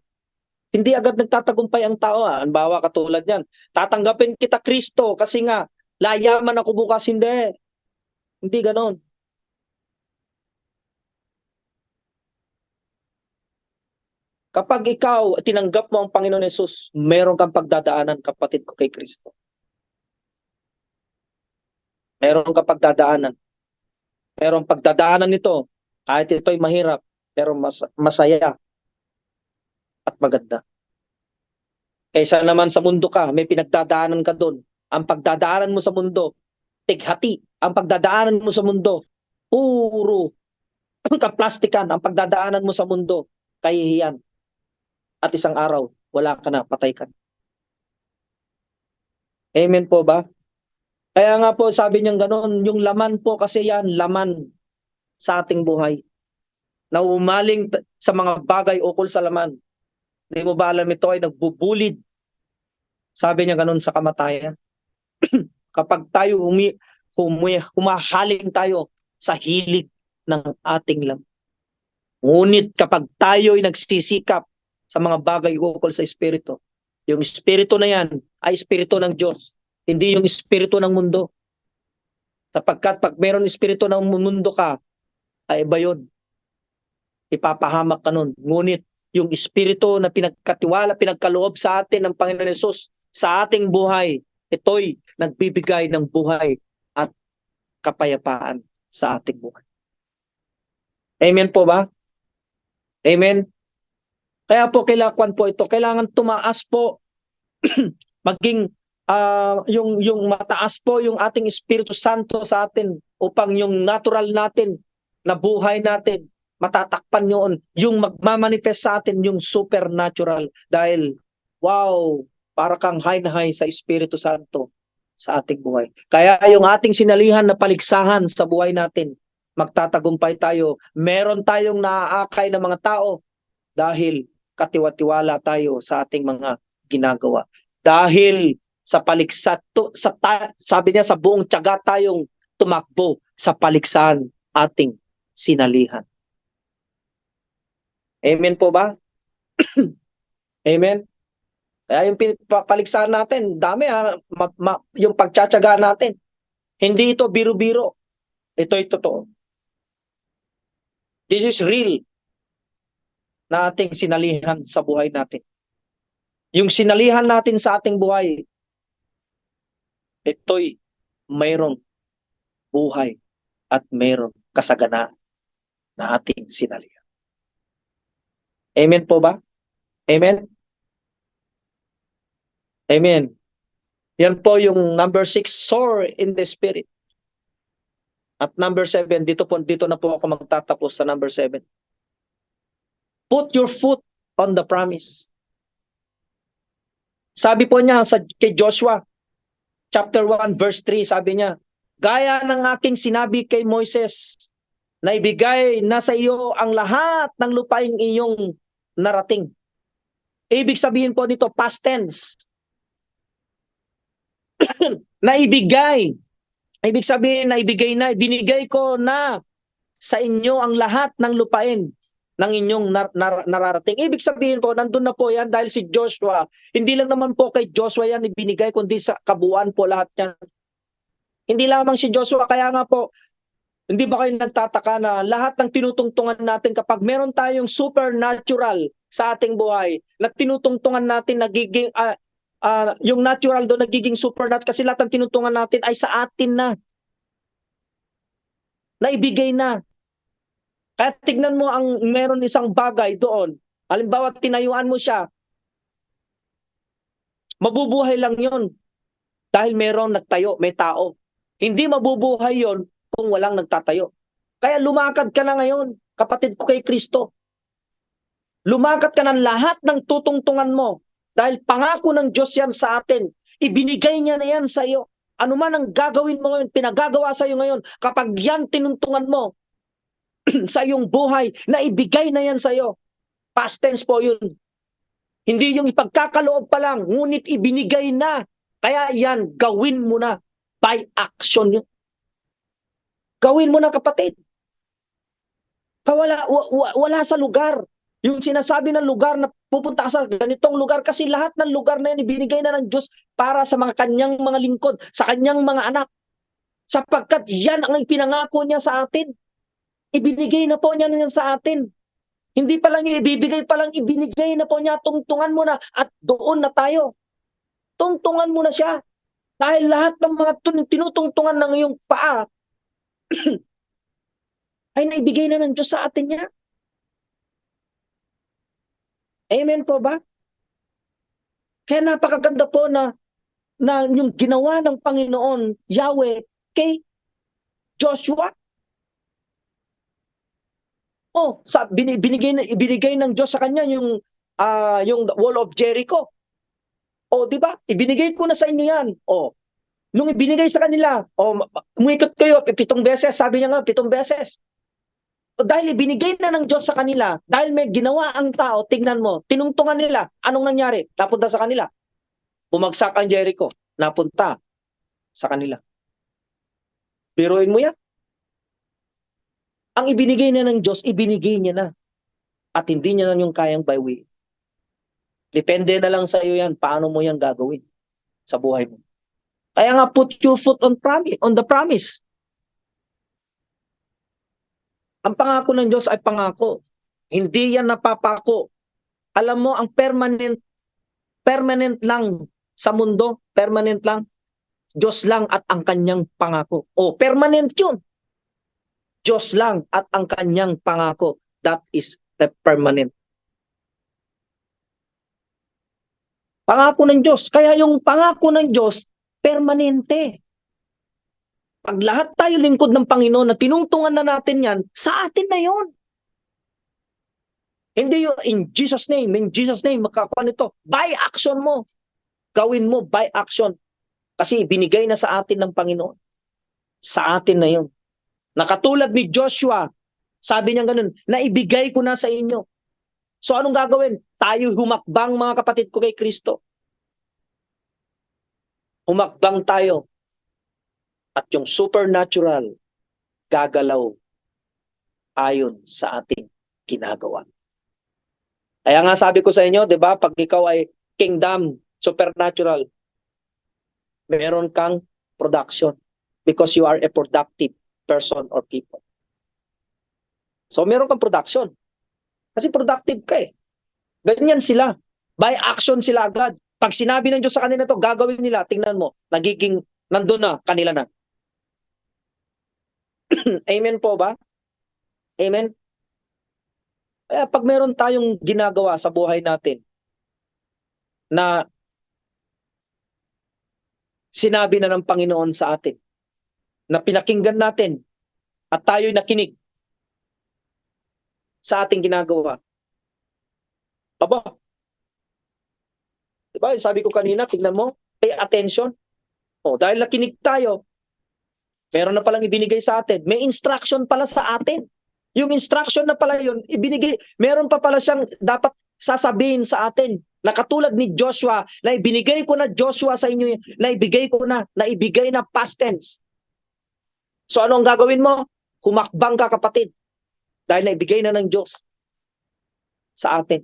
Hindi agad nagtatagumpay ang tao. Halimbawa katulad yan, tatanggapin kita Kristo kasi nga, layaman ako bukas, hindi. Hindi ganon. Kapag ikaw tinanggap mo ang Panginoon Yesus, meron kang pagdadaanan, kapatid ko, kay Kristo. Meron kang pagdadaanan. Meron pagdadaanan nito, kahit ito'y mahirap, pero masaya at maganda. Kaysa naman sa mundo ka, may pinagdadaanan ka doon. Ang pagdadaanan mo sa mundo, tighati. Ang pagdadaanan mo sa mundo, puro kaplastikan. Ang pagdadaanan mo sa mundo, kahihiyan. At isang araw, wala ka na, patay ka. Amen po ba? Kaya nga po sabi niya ganoon, yung laman po kasi yan, laman sa ating buhay. Na umaling sa mga bagay ukol sa laman. Hindi mo ba alam ito ay nagbubulid? Sabi niya ganoon sa kamatayan. Kapag tayo humahaling tayo sa hilig ng ating laman. Ngunit kapag tayo ay nagsisikap sa mga bagay ukol sa Espiritu, yung Espiritu na yan ay Espiritu ng Diyos, hindi yung Espiritu ng mundo. Sapagkat pag meron Espiritu ng mundo ka, ay iba yun. Ipapahamak ka nun. Ngunit yung Espiritu na pinagkatiwala, pinagkaloob sa atin ng Panginoon Hesus sa ating buhay, ito'y nagbibigay ng buhay at kapayapaan sa ating buhay. Amen po ba? Amen? Kaya po kailangan po ito, kailangan tumaas po, maging yung mataas po yung ating Espiritu Santo sa atin upang yung natural natin na buhay natin, matatakpan yun, yung magmamanifest sa atin yung supernatural dahil wow, para kang high na high sa Espiritu Santo sa ating buhay. Kaya yung ating sinalihan na paligsahan sa buhay natin, magtatagumpay tayo. Meron tayong naaakay ng mga tao dahil katiwa-tiwala tayo sa ating mga ginagawa. Dahil sa paliksat, sabi niya sa buong tiyaga tayong tumakbo sa paliksahan ating sinalihan. Amen po ba? Amen? Kaya yung paligsahan natin, dami yung pagtsatsaga natin. Hindi ito biro-biro. Ito'y totoo. This is real na ating sinalihan sa buhay natin. Yung sinalihan natin sa ating buhay, ito'y mayroong buhay at mayroong kasaganaan na ating sinalihan. Amen po ba? Amen? Amen. Yan po yung number 6, soar in the Spirit. At number 7, dito na po ako magtatapos sa number 7. Put your foot on the promise. Sabi po niya kay Joshua, chapter 1, verse 3, sabi niya, gaya ng aking sinabi kay Moises, na ibigay na sa iyo ang lahat ng lupaing iyong narating. Ibig sabihin po nito, past tense. Na ibigay. Ibig sabihin na ibigay na, binigay ko na sa inyo ang lahat ng lupain ng inyong nararating. Ibig sabihin po, nandun na po yan dahil si Joshua, hindi lang naman po kay Joshua yan ibinigay, kundi sa kabuuan po lahat yan. Hindi lamang si Joshua, kaya nga po, hindi ba kayo nagtataka na lahat ng tinutungtungan natin kapag meron tayong supernatural sa ating buhay, na tinutungtungan natin nagiging, yung natural doon nagiging supernatural kasi lahat ng tinutungtungan natin ay sa atin na. Naibigay na. Kaya tignan mo ang meron isang bagay doon. Halimbawa, tinayuan mo siya. Mabubuhay lang yon dahil meron nagtayo, may tao. Hindi mabubuhay yon kung walang nagtatayo. Kaya lumakad ka na ngayon, kapatid ko kay Kristo. Lumakad ka ng lahat ng tutungtungan mo dahil pangako ng Diyos yan sa atin. Ibinigay niya na yan sa iyo. Ano man ang gagawin mo ngayon, pinagagawa sa iyo ngayon, kapag yan tinuntungan mo sa iyong buhay, na ibigay na yan sa iyo. Past tense po yun. Hindi yung ipagkakaloob pa lang, ngunit ibinigay na. Kaya yan, gawin mo na by action yun. Gawin mo na, kapatid. Wala sa lugar. Yung sinasabi ng lugar na pupunta ka sa ganitong lugar, kasi lahat ng lugar na yan ibinigay na ng Diyos para sa mga kanyang mga lingkod, sa kanyang mga anak. Sapagkat yan ang ipinangako niya sa atin. Ibinigay na po niya sa atin. Hindi pa lang ibibigay, pa lang ibinigay na po niya. Tungtungan mo na at doon na tayo. Tungtungan mo na siya. Dahil lahat ng mga tinutungtungan ng iyong paa ay naibigay na ng Diyos sa atin niya. Amen po ba? Kaya napakaganda po na yung ginawa ng Panginoon, Yahweh, kay Joshua. Ibinigay ng Diyos sa kanya yung yung Wall of Jericho. O, di ba? Ibinigay ko na sa inyo yan. O, nung ibinigay sa kanila, o, umikot kayo 7 beses, sabi niya nga, 7 beses. O, dahil ibinigay na ng Diyos sa kanila, dahil may ginawa ang tao, tingnan mo, tinungtungan nila, anong nangyari? Napunta sa kanila. Bumagsak ang Jericho, napunta sa kanila. Biruin mo yan. Ang ibinigay na ng Diyos, ibinigay niya na. At hindi niya na yung kayang bawiin. Depende na lang sa iyo yan, paano mo yan gagawin sa buhay mo. Kaya nga, put your foot on the promise. Ang pangako ng Diyos ay pangako. Hindi yan napapako. Alam mo, ang permanent lang sa mundo, permanent lang, Diyos lang at ang kanyang pangako. O, permanent yun. Diyos lang at ang kanyang pangako. That is permanent. Pangako ng Diyos. Kaya yung pangako ng Diyos, permanente. Pag lahat tayo lingkod ng Panginoon na tinungtungan na natin yan, sa atin na yon. Hindi yung in Jesus' name, makakuha nito. By action mo. Gawin mo by action. Kasi binigay na sa atin ng Panginoon. Sa atin na yon. Nakatulad ni Joshua, sabi niya ganun, naibigay ko na sa inyo. So anong gagawin? Tayo humakbang, mga kapatid ko, kay Kristo. Humakbang tayo. At yung supernatural gagalaw ayon sa ating ginagawa. Kaya nga sabi ko sa inyo, 'di ba, pag ikaw ay kingdom, supernatural, meron kang production because you are a productive person or people. So meron kang production. Kasi productive ka eh. Ganyan sila. By action sila agad. Pag sinabi ng Diyos sa kanila to, gagawin nila, tingnan mo, nagiging nandun na, kanila na. Amen po ba? Amen? Kaya pag meron tayong ginagawa sa buhay natin na sinabi na ng Panginoon sa atin, na pinakinggan natin at tayo'y nakinig sa ating ginagawa. Aba, diba? Sabi ko kanina, tignan mo, pay attention. O, dahil nakinig tayo, meron na palang ibinigay sa atin. May instruction pala sa atin. Yung instruction na pala yun, ibinigay, meron pa pala siyang dapat sasabihin sa atin. Na katulad ni Joshua, na ibinigay ko na Joshua sa inyo, na ibigay na past tense. So ano ang gagawin mo? Humakbang ka, kapatid. Dahil naibigay na ng Diyos sa atin.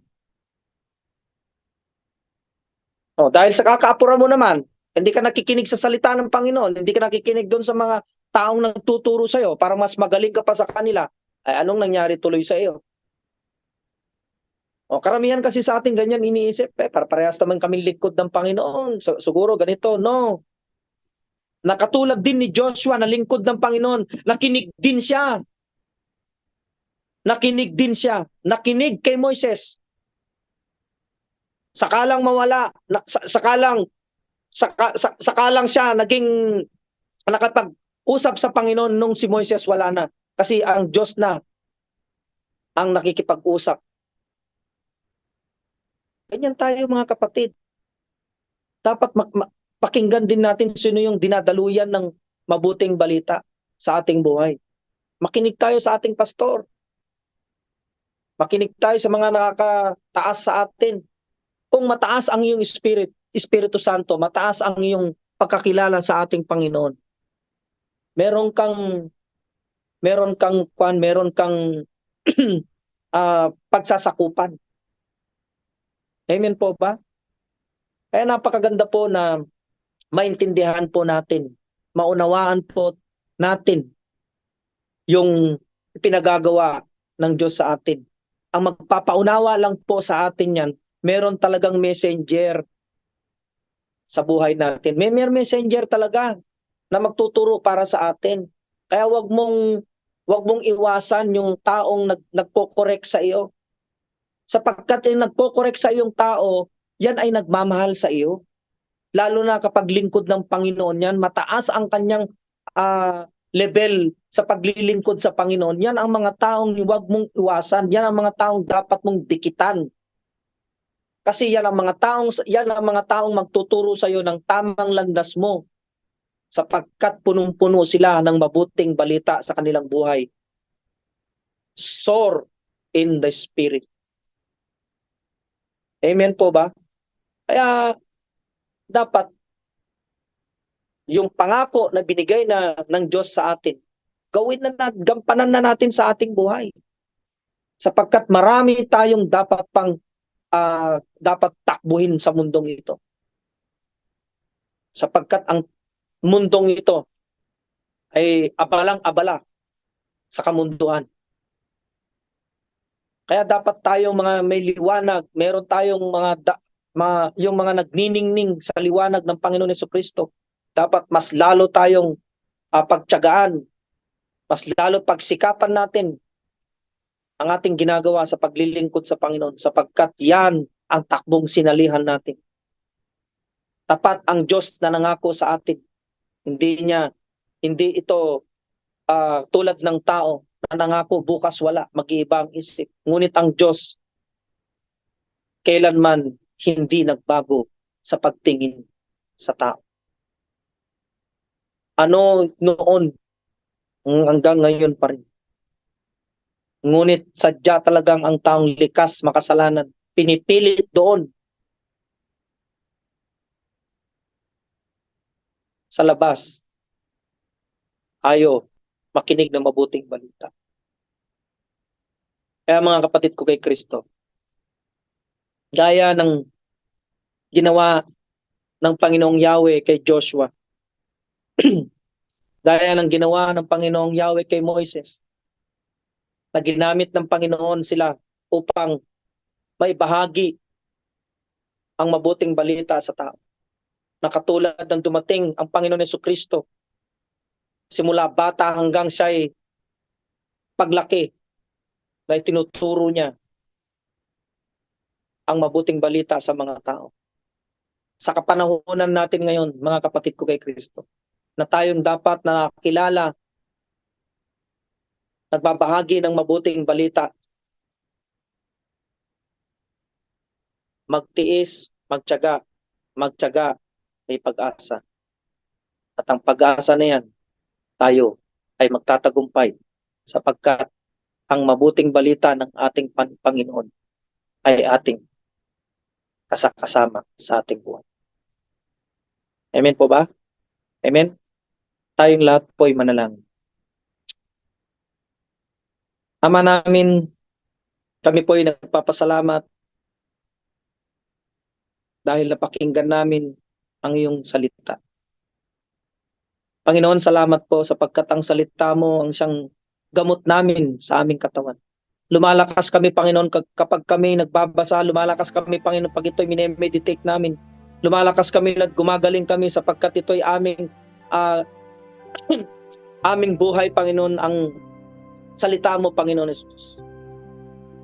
O, dahil sa kakaapura mo naman, hindi ka nakikinig sa salita ng Panginoon, hindi ka nakikinig doon sa mga taong nagtuturo sa iyo para mas magaling ka pa sa kanila, ay anong nangyari tuloy sa iyo? O, karamihan kasi sa atin ganyan iniisip, parehas naman kaming lingkod ng Panginoon, siguro ganito. No. Nakatulad din ni Joshua na lingkod ng Panginoon, nakinig din siya. Nakinig kay Moises. Sakalang mawala, sakalang siya naging nakapag-usap sa Panginoon nung si Moises wala na. Kasi ang Diyos na ang nakikipag-usap. Ganyan tayo, mga kapatid. Dapat pakinggan din natin sino yung dinadaluyan ng mabuting balita sa ating buhay. Makinig tayo sa ating pastor. Makinig tayo sa mga nakakataas sa atin. Kung mataas ang iyong Espiritu Santo, mataas ang iyong pagkakilala sa ating Panginoon, meron kang pagsasakupan. Amen po ba? Kaya napakaganda po na maintindihan po natin, maunawaan po natin yung pinagagawa ng Diyos sa atin. Ang magpapaunawa lang po sa atin yan, meron talagang messenger sa buhay natin. May messenger talaga na magtuturo para sa atin. Kaya wag mong iwasan yung taong nagko-correct sa iyo. Sapagkat yung nagko-correct sa iyong tao, yan ay nagmamahal sa iyo. Lalo na kapag lingkod ng Panginoon yan, mataas ang kanyang level sa paglilingkod sa Panginoon. Yan ang mga taong huwag mong iwasan. Yan ang mga taong dapat mong dikitan. Kasi yan ang mga taong magtuturo sa iyo ng tamang landas mo, sapagkat punong-puno sila ng mabuting balita sa kanilang buhay. Soar in the Spirit. Amen po ba? Kaya dapat yung pangako na binigay ng Diyos sa atin, gampanan na natin sa ating buhay. Sapagkat marami tayong dapat takbuhin sa mundong ito. Sapagkat ang mundong ito ay abalang-abala sa kamunduhan. Kaya dapat tayong mga may liwanag, meron tayong yung mga nagniningning sa liwanag ng Panginoon Jesucristo. Dapat mas lalo tayong pagtiyagaan, mas lalo pagsikapan natin ang ating ginagawa sa paglilingkod sa Panginoon, sapagkat yan ang takbong sinalihan natin. Tapat ang Diyos na nangako sa atin. Hindi ito tulad ng tao na nangako bukas wala, mag-iiba ang isip. Ngunit ang Diyos kailanman hindi nagbago sa pagtingin sa tao. Ano noon, hanggang ngayon pa rin. Ngunit sadya talagang ang taong likas makasalanan, pinipilit doon sa labas, ayaw makinig ng mabuting balita. Kaya mga kapatid ko kay Kristo, gaya ng ginawa ng Panginoong Yahweh kay Joshua, gaya ng ginawa ng Panginoong Yahweh kay Moises, na ginamit ng Panginoon sila upang may bahagi ang mabuting balita sa tao. Na katulad ng dumating ang Panginoon Jesucristo, simula bata hanggang siya'y paglaki, na itinuturo niya ang mabuting balita sa mga tao. Sa kapanahunan natin ngayon, mga kapatid ko kay Kristo, na tayong dapat na nakilala, nagbabahagi ng mabuting balita, magtiis, magtiyaga, may pag-asa. At ang pag-asa na yan, tayo ay magtatagumpay, sapagkat ang mabuting balita ng ating Panginoon ay ating kasama sa ating buhay. Amen po ba? Amen? Tayong lahat po ay manalangin. Ama namin, kami po ay nagpapasalamat dahil napakinggan namin ang iyong salita. Panginoon, salamat po sapagkat ang salita mo ang siyang gamot namin sa aming katawan. Lumalakas kami, Panginoon, kapag kami nagbabasa, lumalakas kami, Panginoon, pag ito'y minemeditate namin. Lumalakas kami at gumagaling kami sapagkat ito'y aming buhay, Panginoon, ang salita mo, Panginoon Jesus.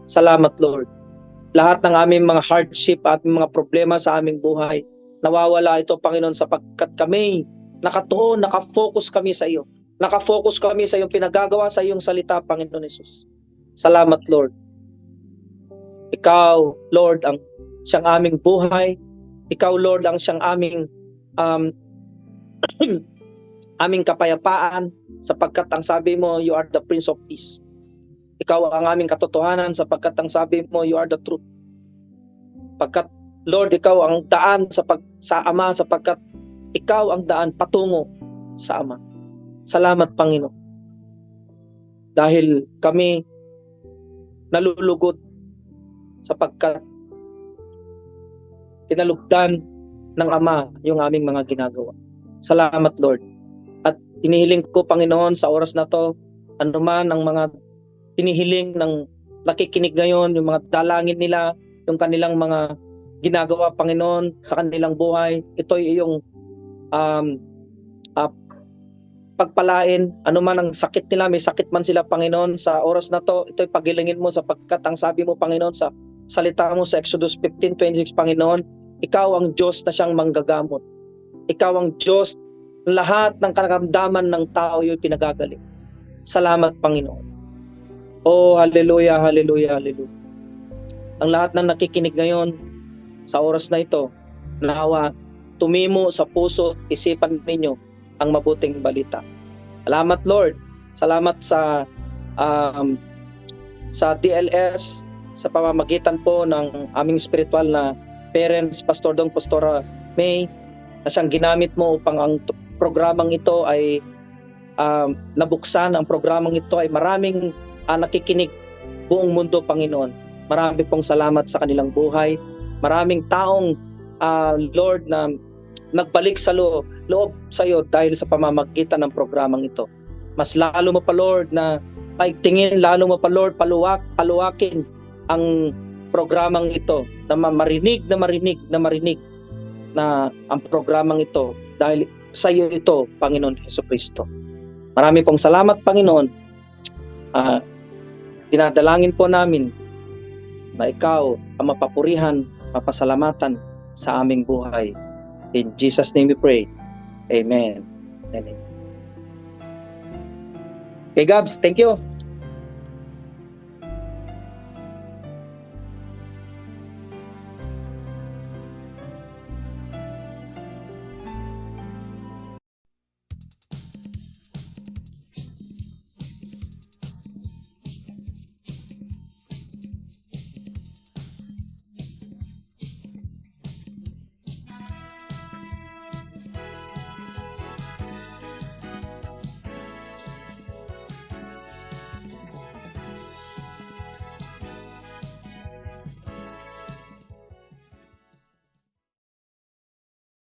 Salamat, Lord. Lahat ng aming mga hardship at mga problema sa aming buhay, nawawala ito, Panginoon, sapagkat kami nakatuon, nakafocus kami sa iyo. Nakafocus kami sa iyong pinagagawa sa iyong salita, Panginoon Jesus. Salamat, Lord. Ikaw, Lord, ang siyang aming buhay. Ikaw, Lord, ang siyang aming aming kapayapaan, sapagkat ang sabi mo, you are the Prince of Peace. Ikaw ang aming katotohanan, sapagkat ang sabi mo, you are the truth. Pagkat, Lord, ikaw ang daan sa Ama, sapagkat ikaw ang daan patungo sa Ama. Salamat, Panginoon. Dahil kami nalulugod sapagkat kinalugdan ng Ama yung aming mga ginagawa. Salamat, Lord. At inihiling ko, Panginoon, sa oras na to, anuman ang mga tinihiling ng nakikinig ngayon, yung mga dalangin nila, yung kanilang mga ginagawa, Panginoon, sa kanilang buhay, ito'y iyong pagpalain, anuman ang sakit nila, may sakit man sila, Panginoon, sa oras na to, ito'y pagilingin mo, sapagkat ang sabi mo, Panginoon, sa salita mo sa Exodus 15:26, Panginoon, ikaw ang Diyos na siyang manggagamot. Ikaw ang Diyos, lahat ng karamdaman ng tao yung pinagagaling. Salamat, Panginoon. Oh, hallelujah, hallelujah, hallelujah. Ang lahat ng nakikinig ngayon, sa oras na ito, nawa tumimo sa puso at isipan ninyo ang mabuting balita. Salamat Lord. Salamat sa DLS, sa pamamagitan po ng aming spiritual na parents, Pastor Dong, Pastora May, na siyang ginamit mo upang ang programang ito ay nabuksan. Ang programang ito ay maraming nakikinig buong mundo, Panginoon. Marami pong salamat sa kanilang buhay. Maraming taong, Lord, na nagbalik sa loob sa iyo dahil sa pamamagitan ng programang ito. Mas lalo mo pa, Lord, na paigtingin, lalo mo pa, Lord, paluwakin ang programang ito, na marinig na ang programang ito dahil sa iyo ito, Panginoon Jesucristo. Marami pong salamat, Panginoon. Dinadalangin po namin na ikaw ang mapapurihan, mapasalamatan sa aming buhay. In Jesus' name we pray. Amen. Amen. Okay, Gabs, thank you.